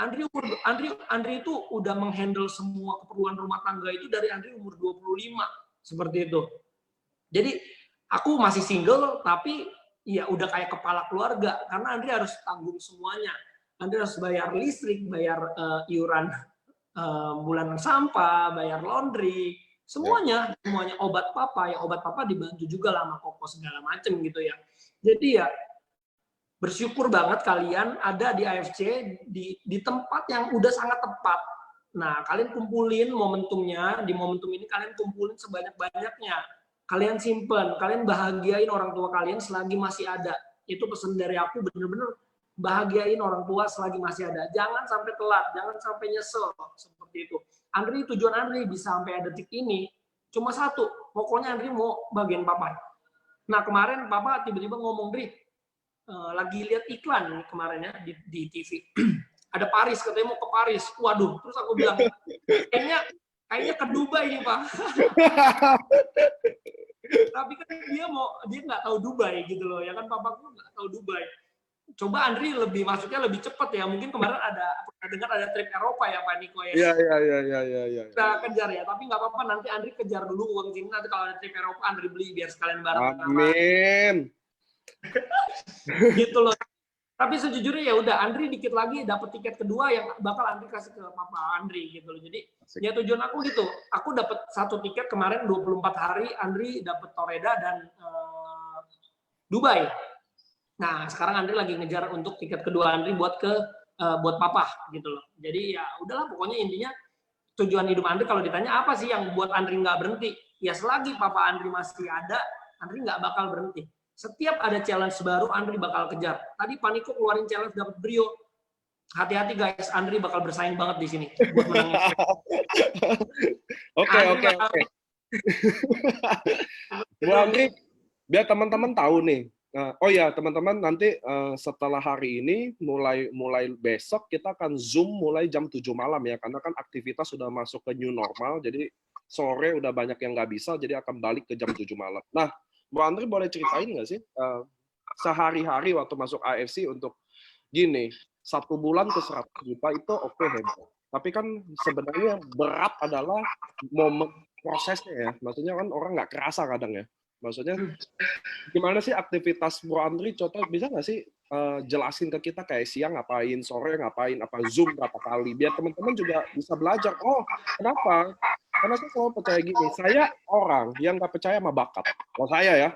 Andri itu udah menghandle semua keperluan rumah tangga itu dari Andri umur 25 seperti itu. Jadi aku masih single tapi ya udah kayak kepala keluarga karena Andri harus tanggung semuanya. Andri harus bayar listrik, bayar iuran bulanan sampah, bayar laundry, semuanya obat papa dibantu juga lah sama koko segala macem gitu ya. Jadi ya bersyukur banget kalian ada di AFC di tempat yang udah sangat tepat. Nah, kalian kumpulin momentumnya, di momentum ini kalian kumpulin sebanyak-banyaknya. Kalian simpen, kalian bahagiain orang tua kalian selagi masih ada. Itu pesan dari aku, bener-bener bahagiain orang tua selagi masih ada. Jangan sampai telat, jangan sampai nyesel, seperti itu. Andri, tujuan Andri bisa sampai detik ini, cuma satu, pokoknya Andri mau bagian papa. Nah, kemarin papa tiba-tiba ngomong, Dri, lagi lihat iklan kemarin ya di TV. Ada Paris, katanya mau ke Paris. Waduh, terus aku bilang, kayaknya ke Dubai nih, Pak. Tapi kan dia nggak tahu Dubai gitu loh, ya kan papaku nggak tahu Dubai. Coba Andri masuknya lebih cepat ya. Mungkin kemarin pernah dengar ada trip Eropa ya Pak Niko ya. Iya. Kita kejar ya, tapi nggak apa-apa nanti Andri kejar dulu uang sini. Nanti kalau ada trip Eropa Andri beli biar sekalian bareng. Amin. Gitu loh. Tapi sejujurnya ya udah Andri dikit lagi dapat tiket kedua yang bakal Andri kasih ke papa Andri gitu loh. Jadi ya tujuan aku gitu. Aku dapat 1 tiket kemarin 24 hari, Andri dapat Toreda dan Dubai. Nah, sekarang Andri lagi ngejar untuk tiket kedua Andri buat papa gitu loh. Jadi ya udahlah pokoknya intinya tujuan hidup Andri kalau ditanya apa sih yang buat Andri nggak berhenti? Ya selagi papa Andri masih ada, Andri nggak bakal berhenti. Setiap ada challenge baru, Andri bakal kejar. Tadi Paniko keluarin challenge dapat Brio. Hati-hati guys, Andri bakal bersaing banget di sini. Buat menangnya. Oke. Bu Andri, biar teman-teman tahu nih. Oh ya, teman-teman nanti setelah hari ini, mulai besok kita akan Zoom mulai jam 7 malam ya. Karena kan aktivitas sudah masuk ke new normal, jadi sore udah banyak yang nggak bisa, jadi akan balik ke jam 7 malam. Nah, Bu Andri boleh ceritain nggak sih sehari-hari waktu masuk AFC untuk gini, 1 bulan ke 100 juta itu oke hebat. Tapi kan sebenarnya berat adalah momen prosesnya ya. Maksudnya kan orang nggak kerasa kadang ya. Maksudnya gimana sih aktivitas Bu Andri? Contoh bisa nggak sih jelasin ke kita kayak siang ngapain, sore ngapain, apa Zoom berapa kali, biar teman-teman juga bisa belajar. Oh, kenapa? Karena saya selalu percaya gini, saya orang yang nggak percaya sama bakat. Kalau saya ya,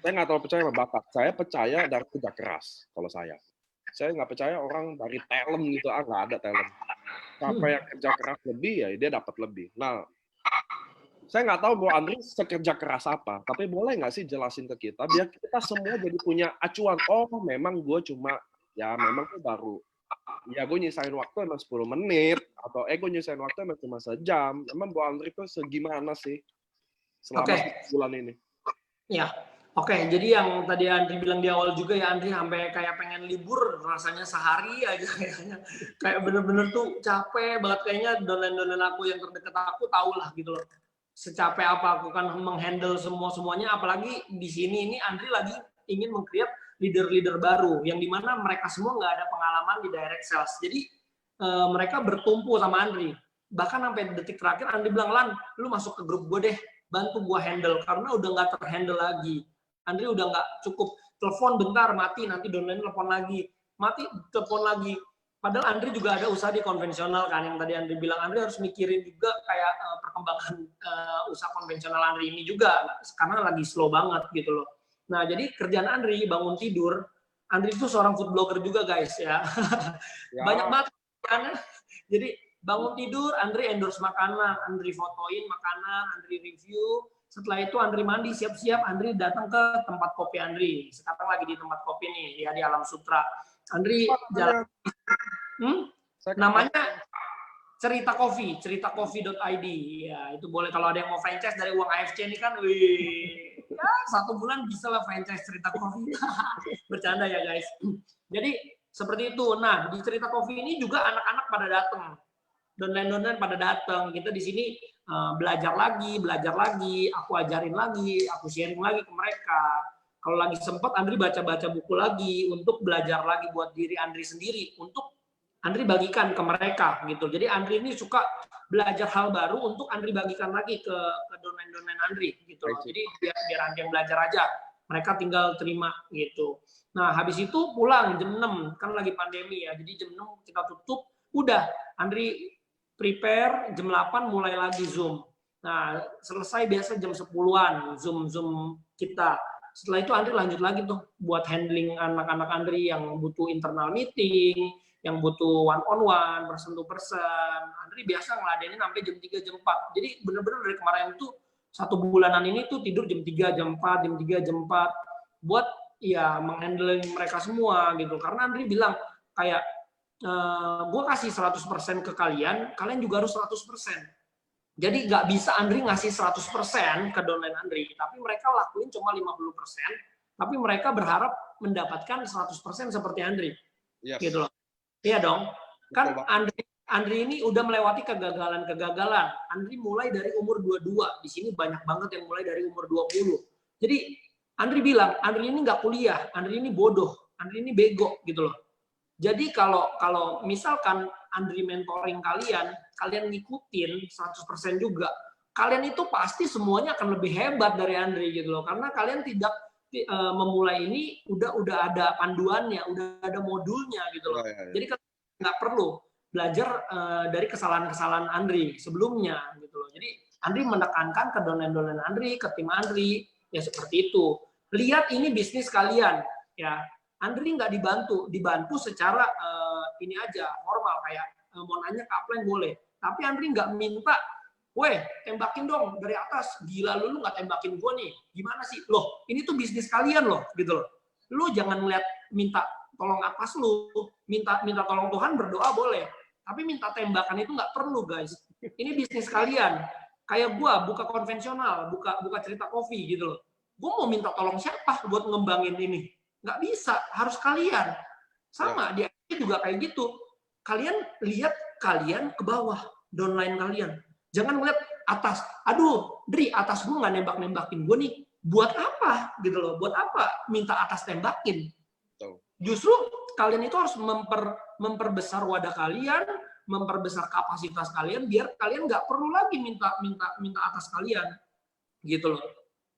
Saya nggak terlalu percaya sama bakat. Saya percaya dari kerja keras kalau saya. Saya nggak percaya orang dari talent gitu, nggak ada talent. Siapa yang kerja keras lebih, ya dia dapat lebih. Nah, saya nggak tahu Bu Andri sekerja keras apa, tapi boleh nggak sih jelasin ke kita, biar kita semua jadi punya acuan. Oh, memang gue cuma, ya memang gue baru, ya gue nyisain waktu emang 10 menit, atau gue nyisain waktu emang cuma sejam. Emang Bu Andri tuh segimana sih selama Oke, bulan ini? ya. Oke, jadi yang tadi Andri bilang di awal juga ya, Andri sampai kayak pengen libur rasanya sehari aja kayaknya. Kayak bener-bener tuh capek banget kayaknya, downline-downline aku yang terdekat aku tahu lah gitu loh. Secapek apa aku kan menghandle semuanya, apalagi di sini ini Andri lagi ingin meng-create leader-leader baru yang dimana mereka semua nggak ada pengalaman di direct sales. Jadi mereka bertumpu sama Andri. Bahkan sampai detik terakhir Andri bilang, Lan, lu masuk ke grup gue deh, bantu gue handle karena udah nggak terhandle lagi. Andri udah nggak cukup telepon bentar mati, nanti downline telepon lagi, mati telepon lagi. Padahal Andri juga ada usaha di konvensional kan, yang tadi Andri bilang Andri harus mikirin juga kayak perkembangan usaha konvensional Andri ini juga karena lagi slow banget gitu loh. Nah jadi kerjaan Andri bangun tidur, Andri itu seorang food blogger juga guys ya. Ya, Banyak banget kan. Jadi bangun tidur Andri endorse makanan, Andri fotoin makanan, Andri review. Setelah itu Andri mandi, siap-siap, Andri datang ke tempat kopi Andri. Sekarang lagi di tempat kopi nih, ya di Alam Sutra. Andri jalan, namanya ceritacoffee.id. Ya, itu boleh kalau ada yang mau franchise dari uang AFC ini kan, wih, ya 1 bulan bisa lah franchise Cerita Coffee. Bercanda ya guys. Jadi seperti itu. Nah, di Cerita Coffee ini juga anak-anak pada datang. Downline pada datang. Kita di sini belajar lagi, aku ajarin lagi, aku sharing lagi ke mereka. Kalau lagi sempat, Andri baca-baca buku lagi untuk belajar lagi buat diri Andri sendiri, untuk Andri bagikan ke mereka gitu. Jadi Andri ini suka belajar hal baru untuk Andri bagikan lagi ke downline Andri gitu loh. Jadi biar Andri yang belajar aja. Mereka tinggal terima gitu. Nah, habis itu pulang jam 6, kan lagi pandemi ya. Jadi jam 6 kita tutup, udah Andri prepare jam 8 mulai lagi Zoom. Nah, selesai biasa jam 10-an Zoom kita. Setelah itu Andri lanjut lagi tuh buat handling anak-anak Andri yang butuh internal meeting, yang butuh one on one, person to person. Andri biasa ngeladenin sampai jam 3, jam 4. Jadi bener-bener dari kemarin itu 1 bulanan ini tuh tidur jam 3, jam 4, jam 3, jam 4 buat ya menghandle mereka semua gitu. Karena Andri bilang kayak gue kasih 100% ke kalian, kalian juga harus 100%. Jadi nggak bisa Andri ngasih 100% ke downline Andri, tapi mereka lakuin cuma 50%, tapi mereka berharap mendapatkan 100% seperti Andri. Yes. Gitu loh. Iya dong. Kan Andri ini udah melewati kegagalan-kegagalan. Andri mulai dari umur 22. Di sini banyak banget yang mulai dari umur 20. Jadi Andri bilang, Andri ini nggak kuliah, Andri ini bodoh, Andri ini bego gitu loh. Jadi kalau misalkan Andri mentoring kalian ngikutin 100% juga, kalian itu pasti semuanya akan lebih hebat dari Andri gitu loh. Karena kalian tidak memulai ini udah ada panduannya, udah ada modulnya gitu loh. Jadi kalian nggak perlu belajar dari kesalahan-kesalahan Andri sebelumnya gitu loh. Jadi Andri menekankan ke downline Andri, ke tim Andri, ya seperti itu. Lihat ini bisnis kalian, ya. Andri nggak dibantu secara ini aja formal kayak mau nanya ke upline boleh, tapi Andri nggak minta, weh tembakin dong dari atas, gila lu nggak tembakin gue nih, gimana sih, loh ini tuh bisnis kalian loh gitu loh, lu jangan ngeliat minta tolong atas lu, minta tolong Tuhan berdoa boleh, tapi minta tembakan itu nggak perlu guys, ini bisnis kalian, kayak gue buka konvensional, buka Cerita Coffee gitu loh, gue mau minta tolong siapa buat ngembangin ini? Nggak bisa, harus kalian. Sama, dia juga kayak gitu. Kalian lihat kalian ke bawah, downline kalian. Jangan ngeliat atas. Aduh, Dri, atas gue nggak nembak-nembakin gue nih. Buat apa? Gitu loh. Buat apa minta atas tembakin? Justru kalian itu harus memperbesar wadah kalian, memperbesar kapasitas kalian, biar kalian nggak perlu lagi minta atas kalian. Gitu loh.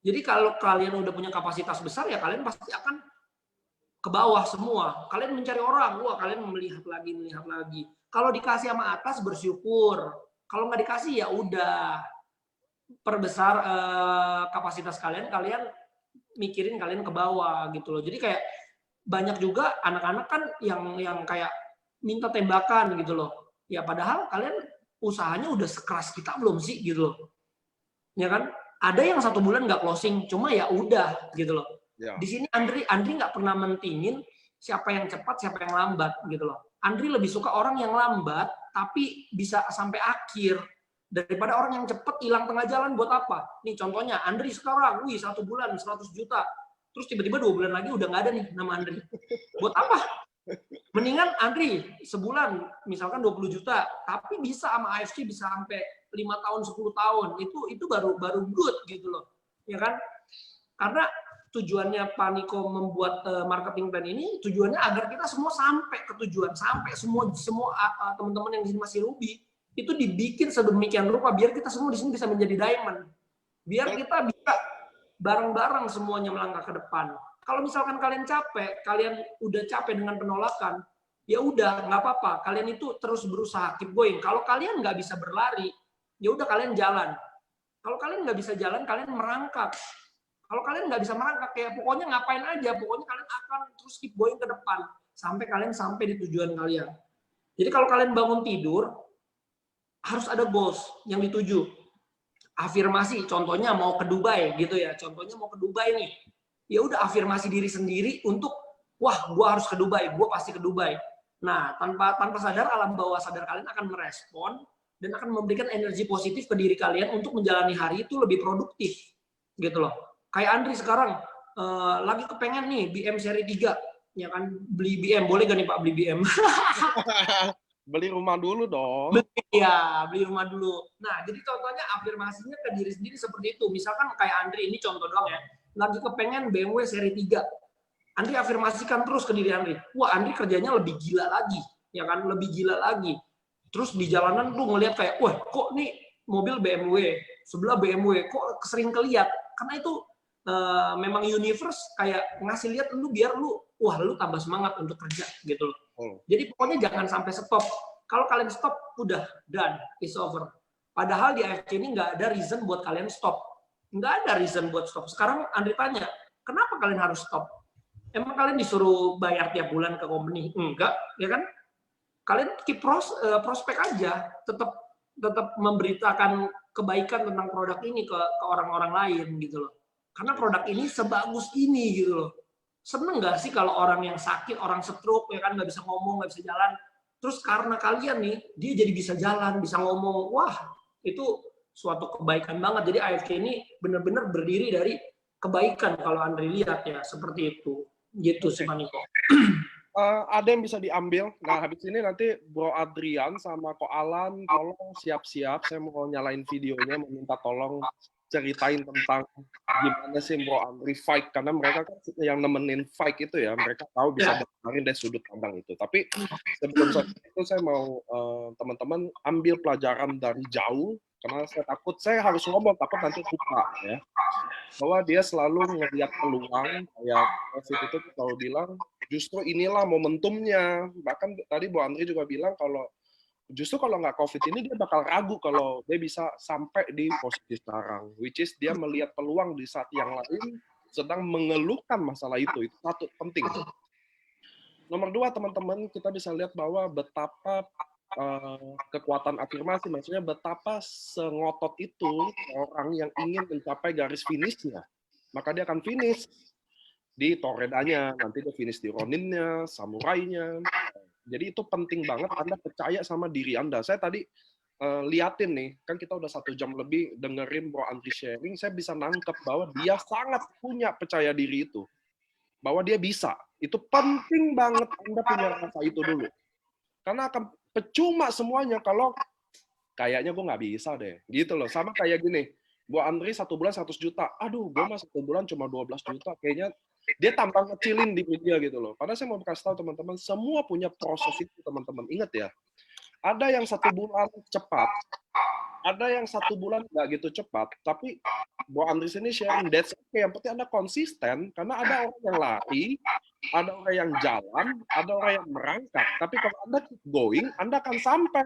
Jadi kalau kalian udah punya kapasitas besar, ya kalian pasti akan ke bawah semua. Kalian mencari orang, wah kalian melihat lagi. Kalau dikasih sama atas bersyukur. Kalau nggak dikasih ya udah. Perbesar kapasitas kalian mikirin kalian ke bawah gitu loh. Jadi kayak banyak juga anak-anak kan yang kayak minta tembakan gitu loh. Ya padahal kalian usahanya udah sekeras kita belum sih gitu loh. Ya kan? Ada yang 1 bulan nggak closing, cuma ya udah gitu loh. Ya. Di sini Andri nggak pernah mentingin siapa yang cepat, siapa yang lambat gitu loh. Andri lebih suka orang yang lambat tapi bisa sampai akhir daripada orang yang cepat hilang tengah jalan. Buat apa? Nih contohnya Andri sekarang, 1 bulan 100 juta, terus tiba-tiba 2 bulan lagi udah nggak ada nih nama Andri. Buat apa? Mendingan Andri sebulan misalkan 20 juta, tapi bisa sama AFC bisa sampai 5 tahun, 10 tahun. Itu baru good gitu loh. Ya kan? Karena tujuannya Pak Niko membuat marketing plan ini tujuannya agar kita semua sampai ke tujuan, sampai semua teman-teman yang di sini masih ruby itu dibikin sedemikian rupa biar kita semua di sini bisa menjadi diamond. Biar kita bisa bareng-bareng semuanya melangkah ke depan. Kalau misalkan kalian capek, kalian udah capek dengan penolakan, ya udah nggak apa-apa. Kalian itu terus berusaha, keep going. Kalau kalian nggak bisa berlari, ya udah kalian jalan. Kalau kalian nggak bisa jalan, kalian merangkak. Kalau kalian nggak bisa merangkak, kayak pokoknya ngapain aja, pokoknya kalian akan terus keep going ke depan sampai kalian sampai di tujuan kalian. Jadi kalau kalian bangun tidur, harus ada goals yang dituju. Afirmasi, contohnya mau ke Dubai gitu ya. Contohnya mau ke Dubai nih. Ya udah afirmasi diri sendiri untuk wah, gua harus ke Dubai, gua pasti ke Dubai. Nah, tanpa sadar alam bawah sadar kalian akan merespon dan akan memberikan energi positif ke diri kalian untuk menjalani hari itu lebih produktif. Gitu loh. Kayak Andri sekarang lagi kepengen nih BM seri 3, ya kan, beli BM, boleh gak nih Pak beli BM? Beli rumah dulu dong. Iya, beli rumah dulu. Nah, jadi contohnya afirmasinya ke diri sendiri seperti itu. Misalkan kayak Andri, ini contoh doang ya, lagi kepengen BMW seri 3. Andri afirmasikan terus ke diri Andri, wah Andri kerjanya lebih gila lagi, ya kan, lebih gila lagi. Terus di jalanan tuh ngelihat kayak, wah kok nih mobil BMW, sebelah BMW, kok sering keliat. Karena itu memang universe kayak ngasih lihat lu biar lu, wah lu tambah semangat untuk kerja gitu loh. Jadi pokoknya jangan sampai stop. Kalau kalian stop, udah done, it's over. Padahal di AFC ini nggak ada reason buat kalian stop. Nggak ada reason buat stop. Sekarang Andri tanya, kenapa kalian harus stop? Emang kalian disuruh bayar tiap bulan ke company? Enggak, ya kan? Kalian keep prospek aja, tetap memberitakan kebaikan tentang produk ini ke orang-orang lain gitu loh. Karena produk ini sebagus ini gitu loh. Seneng nggak sih kalau orang yang sakit, orang stroke, ya kan, nggak bisa ngomong, nggak bisa jalan, terus karena kalian nih, dia jadi bisa jalan, bisa ngomong, wah itu suatu kebaikan banget. Jadi AFK ini benar-benar berdiri dari kebaikan kalau Andri lihat ya, seperti itu. Gitu sih Pak Niko. Ada yang bisa diambil. Nah, habis ini nanti Bro Adrian sama Ko Alan, tolong siap-siap. Saya mau nyalain videonya, meminta tolong ceritain tentang gimana sih Bro Andri fight. Karena mereka kan yang nemenin fight itu ya, mereka tahu bisa bermain dari sudut pandang itu. Tapi sebelum itu saya mau teman-teman ambil pelajaran dari jauh, karena saya takut, saya harus ngomong, takut nanti lupa ya. Bahwa dia selalu ngelihat peluang, kayak Covid itu selalu bilang, justru inilah momentumnya. Bahkan tadi Bu Andri juga bilang kalau justru kalau nggak Covid ini dia bakal ragu kalau dia bisa sampai di posisi sekarang. Which is dia melihat peluang di saat yang lain sedang mengeluhkan masalah itu. Itu satu penting. Nomor 2, teman-teman, kita bisa lihat bahwa betapa kekuatan afirmasi, maksudnya betapa sengotot itu orang yang ingin mencapai garis finishnya. Maka dia akan finish di Toredanya, nanti dia finish di Roninnya, Samurainya. Jadi itu penting banget Anda percaya sama diri Anda. Saya tadi liatin nih, kan kita udah 1 jam lebih dengerin Bro Andri sharing, saya bisa nangkep bahwa dia sangat punya percaya diri itu. Bahwa dia bisa. Itu penting banget Anda punya rasa itu dulu. Karena akan percuma semuanya kalau kayaknya gue nggak bisa deh. Gitu loh. Sama kayak gini, Bu Andri 1 bulan 100 juta. Aduh, gue mah 1 bulan cuma 12 juta. Kayaknya dia tampang kecilin di media gitu loh. Padahal saya mau kasih tahu teman-teman, semua punya proses itu teman-teman. Ingat ya, ada yang 1 bulan cepat, ada yang 1 bulan nggak gitu cepat. Tapi Bu Andri sini sharing, that's okay. Yang penting Anda konsisten, karena ada orang yang lari, ada orang yang jalan, ada orang yang merangkak. Tapi kalau Anda keep going, Anda akan sampai.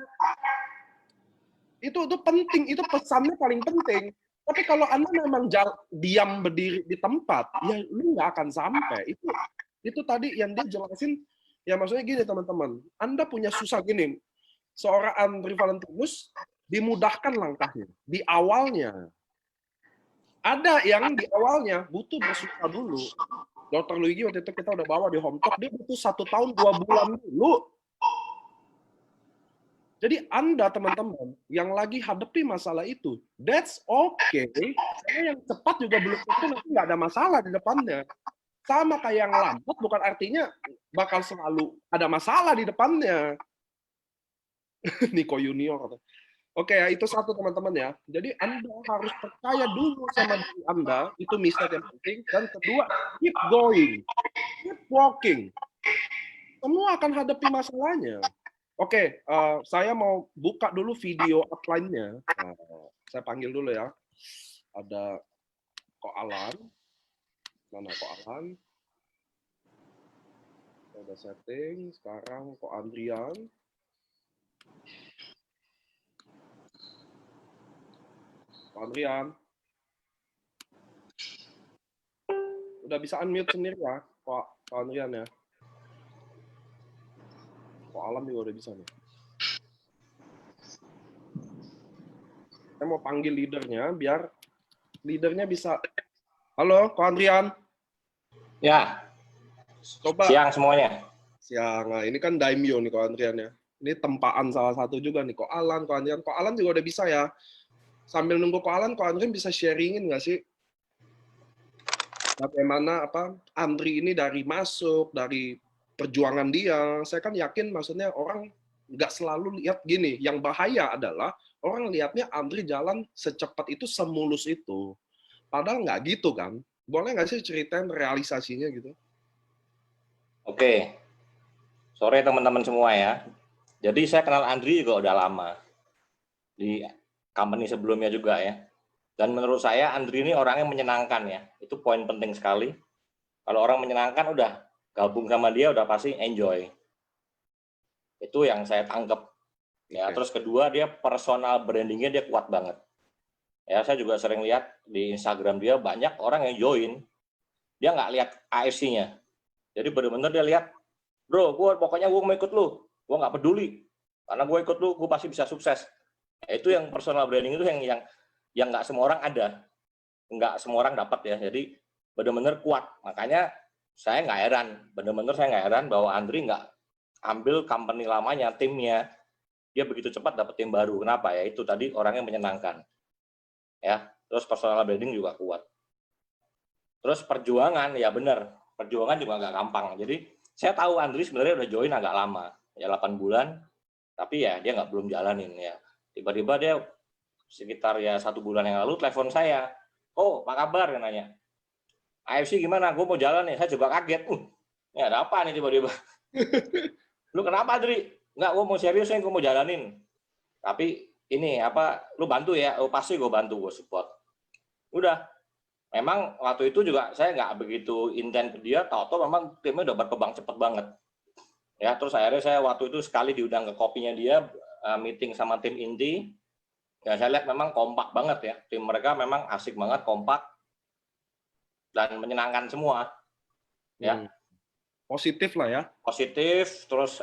Itu penting, itu pesannya paling penting. Tapi kalau Anda memang diam berdiri di tempat, ya lu nggak akan sampai. Itu tadi yang dia jelasin, ya maksudnya gini teman-teman, Anda punya susah gini, seorang Andri Valentinus dimudahkan langkahnya di awalnya. Ada yang di awalnya butuh bersusah dulu. Dr. Luigi waktu itu kita udah bawa di Home Talk, dia butuh 1 tahun 2 bulan dulu. Jadi Anda teman-teman yang lagi hadapi masalah itu, that's okay. Karena yang cepat juga belum tentu nanti nggak ada masalah di depannya. Sama kayak yang lambat bukan artinya bakal selalu ada masalah di depannya. Niko Junior. Oke ya, itu satu teman-teman ya. Jadi Anda harus percaya dulu sama diri Anda, itu mindset yang penting. Dan kedua, keep going, keep walking. Semua akan hadapi masalahnya. Oke, saya mau buka dulu video outline-nya. Saya panggil dulu ya. Ada Ko Alan. Mana Ko Alan? Ada setting. Sekarang Ko Andrian. Ko Andrian. Udah bisa unmute sendiri ya, Ko Andrian ya. Ko Alan juga udah bisa nih. Saya mau panggil leadernya biar leadernya bisa. Halo, Ko Andrian. Ya. Coba. Siang semuanya. Siang. Nah, ini kan Daimyo nih Ko Andrian ya. Ini tempaan salah satu juga nih Ko Alan, Ko Andrian. Ko Alan juga udah bisa ya. Sambil nunggu Ko Alan, Ko Andrian bisa sharingin nggak sih? Bagaimana Andri ini dari masuk, dari perjuangan dia. Saya kan yakin maksudnya orang nggak selalu lihat gini. Yang bahaya adalah orang lihatnya Andri jalan secepat itu, semulus itu. Padahal nggak gitu kan. Boleh nggak sih ceritain realisasinya gitu? Oke. Sore teman-teman semua ya. Jadi saya kenal Andri juga udah lama. Di company sebelumnya juga ya. Dan menurut saya Andri ini orang yang menyenangkan ya. Itu poin penting sekali. Kalau orang menyenangkan udah gabung sama dia udah pasti enjoy. Itu yang saya tangkap. Ya, terus kedua dia personal brandingnya dia kuat banget. Ya, saya juga sering lihat di Instagram dia banyak orang yang join. Dia nggak lihat AFC-nya. Jadi benar-benar dia lihat, bro, pokoknya gue mau ikut lu. Gue nggak peduli. Karena gue ikut lu, gue pasti bisa sukses. Ya, itu yang personal branding itu yang nggak semua orang ada. Nggak semua orang dapat ya. Jadi benar-benar kuat. Makanya saya nggak heran. Benar-benar saya nggak heran bahwa Andri nggak ambil company lamanya, timnya. Dia begitu cepat dapat tim baru. Kenapa ya? Itu tadi orangnya menyenangkan. Ya, terus personal branding juga kuat. Terus perjuangan, ya benar. Perjuangan juga nggak gampang. Jadi saya tahu Andri sebenarnya udah join agak lama. Ya 8 bulan. Tapi ya dia belum jalanin ya. Tiba-tiba dia sekitar ya 1 bulan yang lalu telepon saya. Oh, apa kabar? Dia nanya. AFC gimana? Gue mau jalan nih. Saya juga kaget. Ini ada apa nih tiba-tiba? Lu kenapa, Andri? Enggak, gue mau serius nih, gue mau jalanin. Tapi ini lu bantu ya? Oh, pasti gue bantu, gue support. Udah. Memang waktu itu juga saya nggak begitu intent ke dia. Tahu-tahu memang timnya udah berkembang cepet banget. Ya, terus akhirnya saya waktu itu sekali diundang ke kopinya dia, meeting sama tim inti. Ya, saya lihat memang kompak banget ya. Tim mereka memang asik banget, kompak dan menyenangkan semua. Ya. Positif lah ya. Positif, terus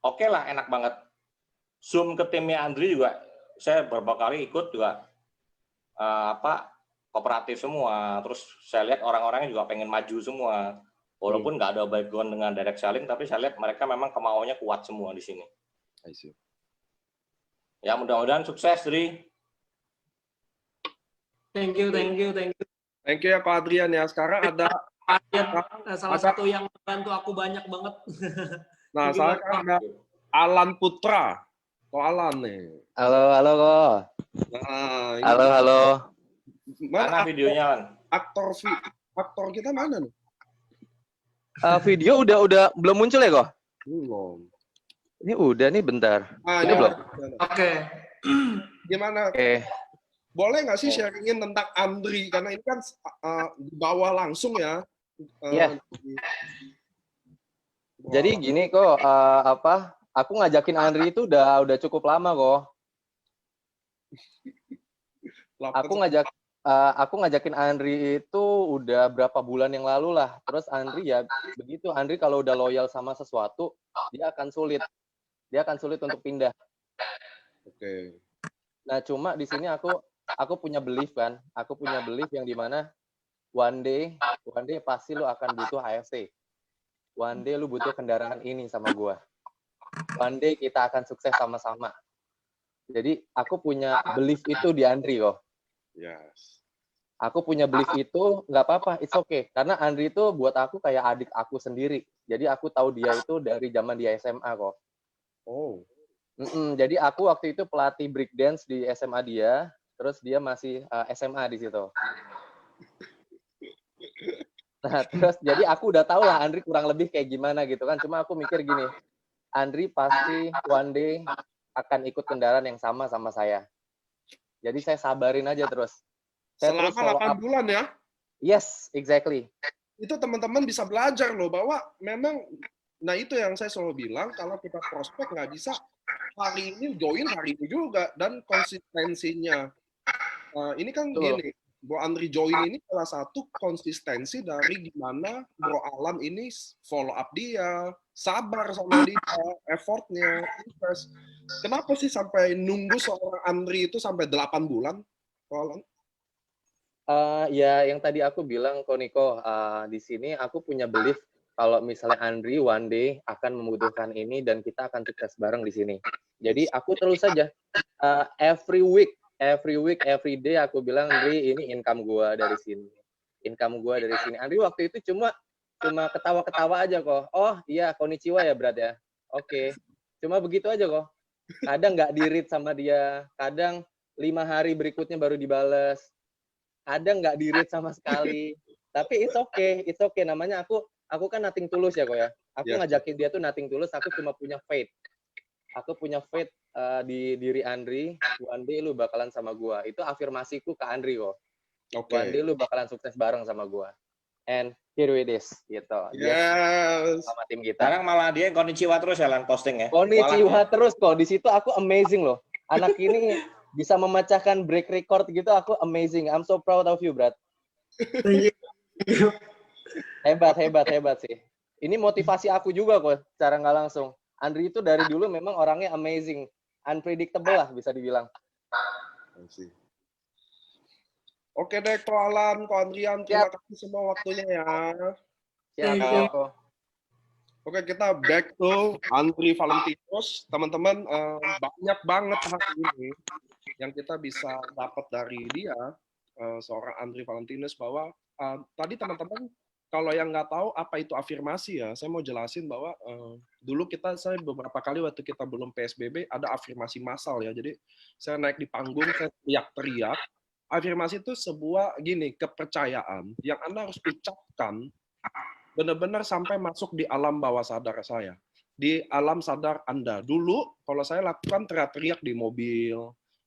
oke lah, enak banget. Zoom ke timnya Andri juga, saya beberapa kali ikut juga kooperatif semua. Terus saya lihat orang-orangnya juga pengen maju semua. Walaupun nggak ada background dengan direct selling, tapi saya lihat mereka memang kemauannya kuat semua di sini. I see. Ya mudah-mudahan sukses, Dri. Thank you. Thank you ya Pak Adrian ya. Sekarang ada salah satu yang membantu aku banyak banget. Nah, sekarang ada Alan Putra. Ko Alan nih. Halo Ko. Nah, ini Halo. Mana videonya, Lan? Aktor kita mana nih? Video udah belum muncul ya, Ko? Belum. Ini udah nih, bentar. Ini belum. Oke. Gimana? Oke. Boleh nggak sih sharingin tentang Andri? Karena ini kan di bawah langsung ya. Iya. Jadi gini kok, aku ngajakin Andri itu udah cukup lama kok. Aku ngajakin Andri itu udah berapa bulan yang lalu lah. Terus Andri ya begitu. Andri kalau udah loyal sama sesuatu, dia akan sulit. Dia akan sulit untuk pindah. Oke. Nah, cuma di sini aku punya belief kan. Aku punya belief yang dimana one day pasti lu akan butuh AFC. One day lu butuh kendaraan ini sama gua. One day kita akan sukses sama-sama. Jadi aku punya belief itu di Andri kok. Yes. Aku punya belief itu nggak apa-apa, it's okay. Karena Andri itu buat aku kayak adik aku sendiri. Jadi aku tahu dia itu dari zaman dia SMA kok. Oh. Jadi aku waktu itu pelatih breakdance di SMA dia, terus dia masih SMA di situ. Nah, terus jadi aku udah tahu lah Andri kurang lebih kayak gimana gitu kan. Cuma aku mikir gini, Andri pasti one day akan ikut kendaraan yang sama saya. Jadi saya sabarin aja terus. Saya terus follow Selama 8 up. bulan ya? Yes, exactly. Itu teman-teman bisa belajar loh, bahwa memang, nah itu yang saya selalu bilang, kalau kita prospek nggak bisa hari ini join, hari ini juga, dan konsistensinya. Ini kan Betul. gini, Bro Andri join ini salah satu konsistensi dari gimana Bro Alam ini follow up dia, sabar sama dia, effortnya, invest. Kenapa sih sampai nunggu seorang Andri itu sampai 8 bulan? Bro Alam? Ya yang tadi aku bilang kok Niko, di sini aku punya belief kalau misalnya Andri one day akan membutuhkan ini dan kita akan sukses bareng di sini. Jadi aku terus saja every week, every day aku bilang, Andri ini income gua dari sini. Income gua dari sini. Andri waktu itu cuma ketawa-ketawa aja kok. Oh iya, konnichiwa ya berat ya. Oke. Cuma begitu aja kok. Kadang nggak di-read sama dia, kadang 5 hari berikutnya baru dibales. Kadang nggak di-read sama sekali. Tapi it's okay. Namanya aku kan nothing tulus ya kok ya. Aku ngajakin dia tuh nothing tulus, aku cuma punya faith. Aku punya faith di diri Andri, one day lu bakalan sama gua. Itu afirmasiku ke Andri kok. Oke. One day lu bakalan sukses bareng sama gua. And here it is, gitu. Yes. Sama tim kita. Sekarang malah dia konnichiwa terus ya Lan posting ya. Konnichiwa terus kok. Di situ aku amazing loh. Anak ini bisa memecahkan break record gitu, aku amazing. I'm so proud of you, Brad. Hebat sih. Ini motivasi aku juga kok, secara nggak langsung. Andri itu dari dulu memang orangnya amazing. Unpredictable lah, bisa dibilang. Oke deh, Ko Alan, Ko Andrian, terima kasih semua waktunya ya. Siap. Oke, kita back to Andri Valentinus. Teman-teman, banyak banget hari ini yang kita bisa dapat dari dia, seorang Andri Valentinus, bahwa tadi teman-teman, kalau yang nggak tahu apa itu afirmasi ya, saya mau jelasin bahwa dulu saya beberapa kali waktu kita belum PSBB, ada afirmasi massal ya. Jadi saya naik di panggung, saya teriak-teriak. Afirmasi itu sebuah kepercayaan yang Anda harus ucapkan benar-benar sampai masuk di alam bawah sadar saya, di alam sadar Anda. Dulu kalau saya lakukan teriak-teriak di mobil,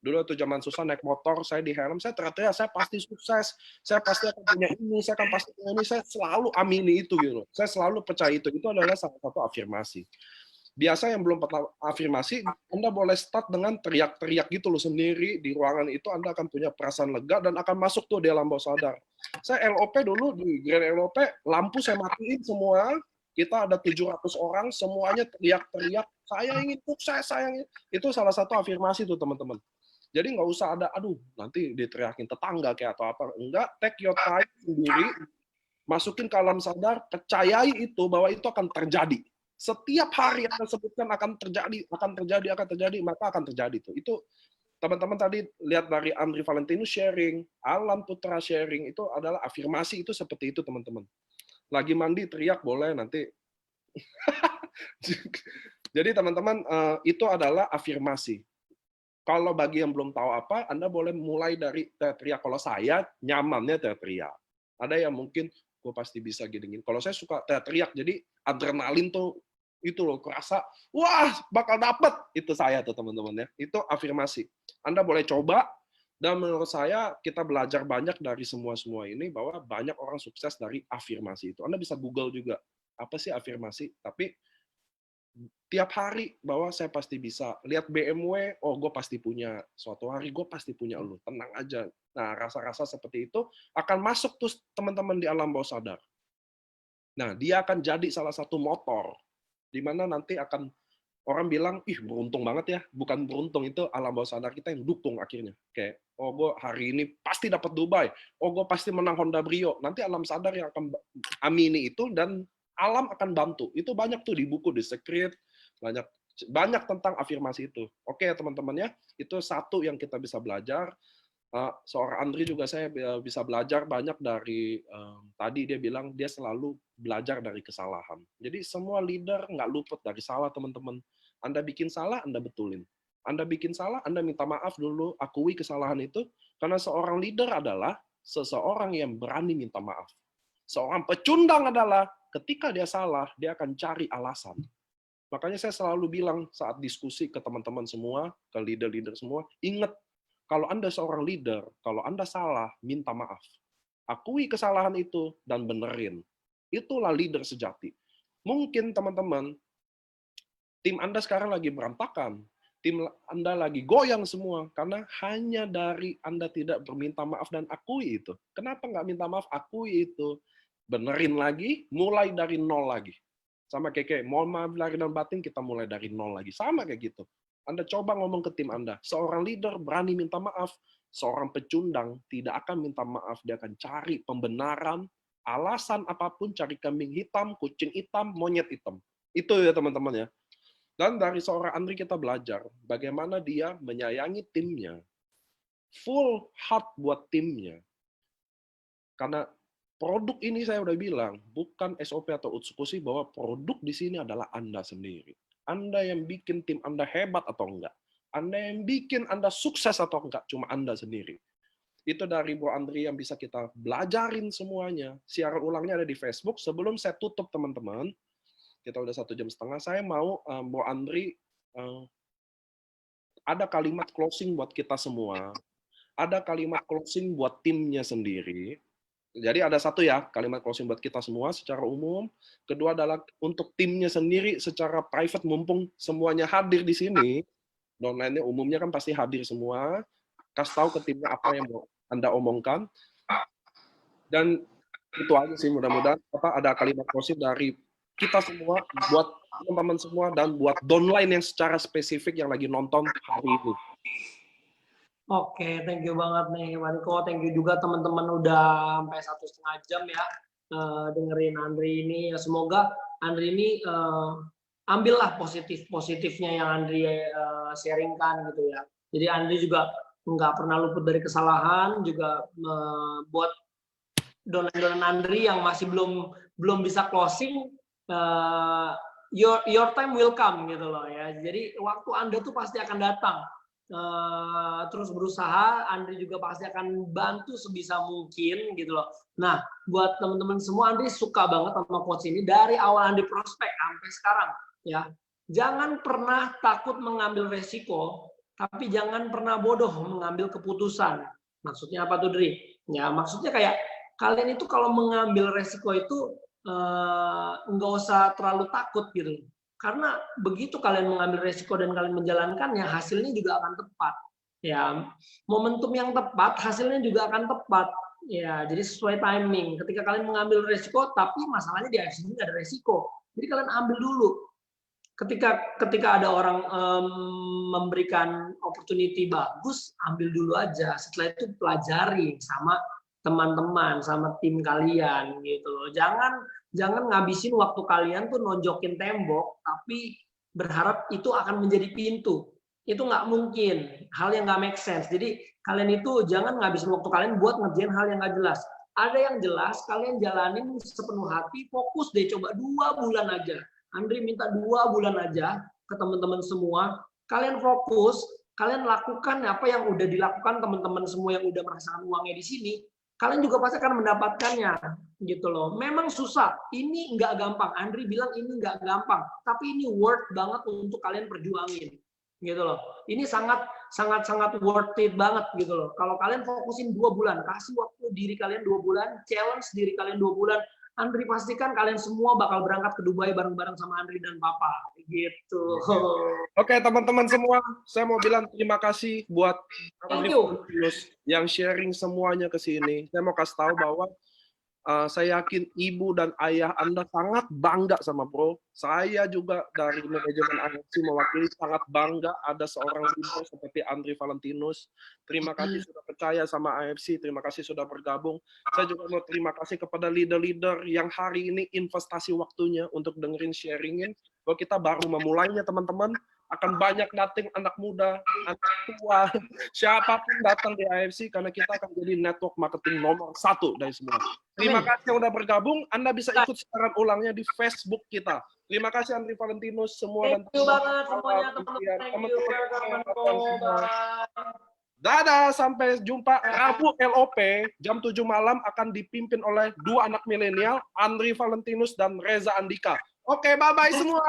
dulu waktu zaman susah naik motor, saya di helm, saya teriak-teriak, saya pasti sukses, saya pasti akan punya ini, saya akan pasti punya ini, saya selalu amini itu gitu. Saya selalu percaya itu adalah salah satu afirmasi. Biasa yang belum pernah afirmasi, Anda boleh start dengan teriak-teriak gitu loh sendiri di ruangan itu, Anda akan punya perasaan lega dan akan masuk tuh di alam bawah sadar. Saya LOP dulu di Grand LOP, lampu saya matiin semua, kita ada 700 orang, semuanya teriak-teriak, saya ingin sukses, saya ingin. Itu salah satu afirmasi tuh teman-teman. Jadi nggak usah ada, aduh nanti diteriakin tetangga kayak atau apa. Enggak, take your time sendiri, masukin ke alam sadar, percayai itu bahwa itu akan terjadi. Setiap hari yang Anda sebutkan akan terjadi, maka akan terjadi tuh. Itu teman-teman tadi lihat dari Andri Valentinus sharing, Alan Putra sharing, itu adalah afirmasi itu seperti itu teman-teman. Lagi mandi teriak boleh nanti. Jadi teman-teman itu adalah afirmasi. Kalau bagi yang belum tahu apa, Anda boleh mulai dari teriak. Kalau saya nyamannya teriak. Ada yang mungkin gue pasti bisa gini-gini. Kalau saya suka teriak, jadi adrenalin tuh itu loh, kerasa, wah bakal dapet. Itu saya tuh teman-teman ya. Itu afirmasi. Anda boleh coba, dan menurut saya kita belajar banyak dari semua ini, bahwa banyak orang sukses dari afirmasi itu. Anda bisa Google juga, apa sih afirmasi, tapi tiap hari bahwa saya pasti bisa. Lihat BMW, oh gue pasti punya. Suatu hari gue pasti punya lu. Tenang aja. Nah, rasa-rasa seperti itu akan masuk tuh teman-teman di alam bawah sadar. Nah, dia akan jadi salah satu motor. Di mana nanti akan orang bilang, ih beruntung banget ya. Bukan beruntung, itu alam bawah sadar kita yang dukung akhirnya. Kayak, oh gue hari ini pasti dapat Dubai. Oh gue pasti menang Honda Brio. Nanti alam sadar yang akan amini itu dan alam akan bantu. Itu banyak tuh di buku The Secret. Banyak tentang afirmasi itu. Oke teman-teman ya, itu satu yang kita bisa belajar. Seorang Andri juga saya bisa belajar banyak dari tadi dia bilang dia selalu belajar dari kesalahan. Jadi semua leader nggak luput dari salah teman-teman. Anda bikin salah, Anda betulin. Anda bikin salah, Anda minta maaf dulu, akui kesalahan itu. Karena seorang leader adalah seseorang yang berani minta maaf. Seorang pecundang adalah ketika dia salah, dia akan cari alasan. Makanya saya selalu bilang saat diskusi ke teman-teman semua, ke leader-leader semua, ingat, kalau Anda seorang leader, kalau Anda salah, minta maaf. Akui kesalahan itu dan benerin. Itulah leader sejati. Mungkin teman-teman, tim Anda sekarang lagi berantakan. Tim Anda lagi goyang semua, karena hanya dari Anda tidak berminta maaf dan akui itu. Kenapa nggak minta maaf, akui itu. Benerin lagi, mulai dari nol lagi. Sama kayak mohon maaf lahir dan batin, kita mulai dari nol lagi. Sama kayak gitu. Anda coba ngomong ke tim Anda. Seorang leader berani minta maaf. Seorang pecundang tidak akan minta maaf. Dia akan cari pembenaran, alasan apapun, cari kambing hitam, kucing hitam, monyet hitam. Itu ya teman-teman ya. Dan dari seorang Andri kita belajar bagaimana dia menyayangi timnya. Full heart buat timnya. Karena produk ini saya udah bilang, bukan SOP atau eksekusi, bahwa produk di sini adalah Anda sendiri. Anda yang bikin tim Anda hebat atau enggak. Anda yang bikin Anda sukses atau enggak, cuma Anda sendiri. Itu dari Bro Andri yang bisa kita belajarin semuanya. Siaran ulangnya ada di Facebook. Sebelum saya tutup teman-teman, kita udah 1,5 jam, saya mau Bro Andri ada kalimat closing buat kita semua. Ada kalimat closing buat timnya sendiri. Jadi ada satu ya, kalimat closing buat kita semua secara umum. Kedua adalah untuk timnya sendiri secara private, mumpung semuanya hadir di sini. Online-nya umumnya kan pasti hadir semua. Kasih tahu ke timnya apa yang mau Anda omongkan. Dan itu aja sih, mudah-mudahan ada kalimat closing dari kita semua, buat teman-teman semua, dan buat downline yang secara spesifik yang lagi nonton hari ini. Oke, thank you banget nih Maniko. Thank you juga teman-teman udah sampai 1,5 jam ya dengerin Andri ini. Semoga Andri ini ambillah positifnya yang Andri sharingkan gitu ya. Jadi Andri juga nggak pernah luput dari kesalahan, juga buat donan-donan Andri yang masih belum bisa closing, your time will come gitu loh ya. Jadi waktu Anda tuh pasti akan datang. Terus berusaha, Andri juga pasti akan bantu sebisa mungkin gitu loh. Nah, buat teman-teman semua, Andri suka banget sama coach ini dari awal Andri prospek sampai sekarang ya. Jangan pernah takut mengambil resiko, tapi jangan pernah bodoh mengambil keputusan. Maksudnya apa tuh, Dri? Ya, maksudnya kayak kalian itu kalau mengambil resiko itu nggak usah terlalu takut gitu. Karena begitu kalian mengambil resiko dan kalian menjalankannya, hasilnya juga akan tepat. Ya, momentum yang tepat, hasilnya juga akan tepat. Ya, jadi sesuai timing. Ketika kalian mengambil resiko, tapi masalahnya di sini nggak ada resiko. Jadi kalian ambil dulu. Ketika ada orang memberikan opportunity bagus, ambil dulu aja. Setelah itu pelajari sama teman-teman, sama tim kalian gitu loh. Jangan ngabisin waktu kalian tuh nonjokin tembok, tapi berharap itu akan menjadi pintu. Itu nggak mungkin, hal yang nggak make sense. Jadi kalian itu jangan ngabisin waktu kalian buat ngerjain hal yang nggak jelas. Ada yang jelas, kalian jalanin sepenuh hati, fokus deh, coba 2 bulan aja. Andri minta 2 bulan aja ke teman-teman semua. Kalian fokus, kalian lakukan apa yang udah dilakukan teman-teman semua yang udah merasakan uangnya di sini. Kalian juga pasti akan mendapatkannya gitu loh. Memang susah, ini nggak gampang. Andri bilang ini nggak gampang, tapi ini worth banget untuk kalian perjuangin gitu loh. Ini sangat worth it banget gitu loh. Kalau kalian fokusin 2 bulan, kasih waktu diri kalian 2 bulan, challenge diri kalian 2 bulan, Andri pastikan kalian semua bakal berangkat ke Dubai bareng-bareng sama Andri dan Papa. Gitu. Oke, teman-teman semua, saya mau bilang terima kasih buat Thank you. yang sharing semuanya ke sini. Saya mau kasih tahu bahwa saya yakin ibu dan ayah Anda sangat bangga sama Bro. Saya juga dari manajemen AFC mewakili sangat bangga ada seorang leader seperti Andri Valentinus. Terima kasih sudah percaya sama AFC, terima kasih sudah bergabung. Saya juga mau terima kasih kepada leader-leader yang hari ini investasi waktunya untuk dengerin sharingin. Bahwa kita baru memulainya teman-teman, akan banyak datang anak muda, anak tua, siapapun datang di AFC karena kita akan jadi network marketing nomor 1 dari semua. Terima kasih yang udah bergabung. Anda bisa ikut siaran ulangnya di Facebook kita. Terima kasih Andri Valentinus semua dan Thank you banget semuanya teman-teman. Thank you. Dadah, sampai jumpa. Rabu LOP jam 7 malam akan dipimpin oleh 2 anak milenial, Andri Valentinus dan Reza Andika. Oke, bye-bye semua.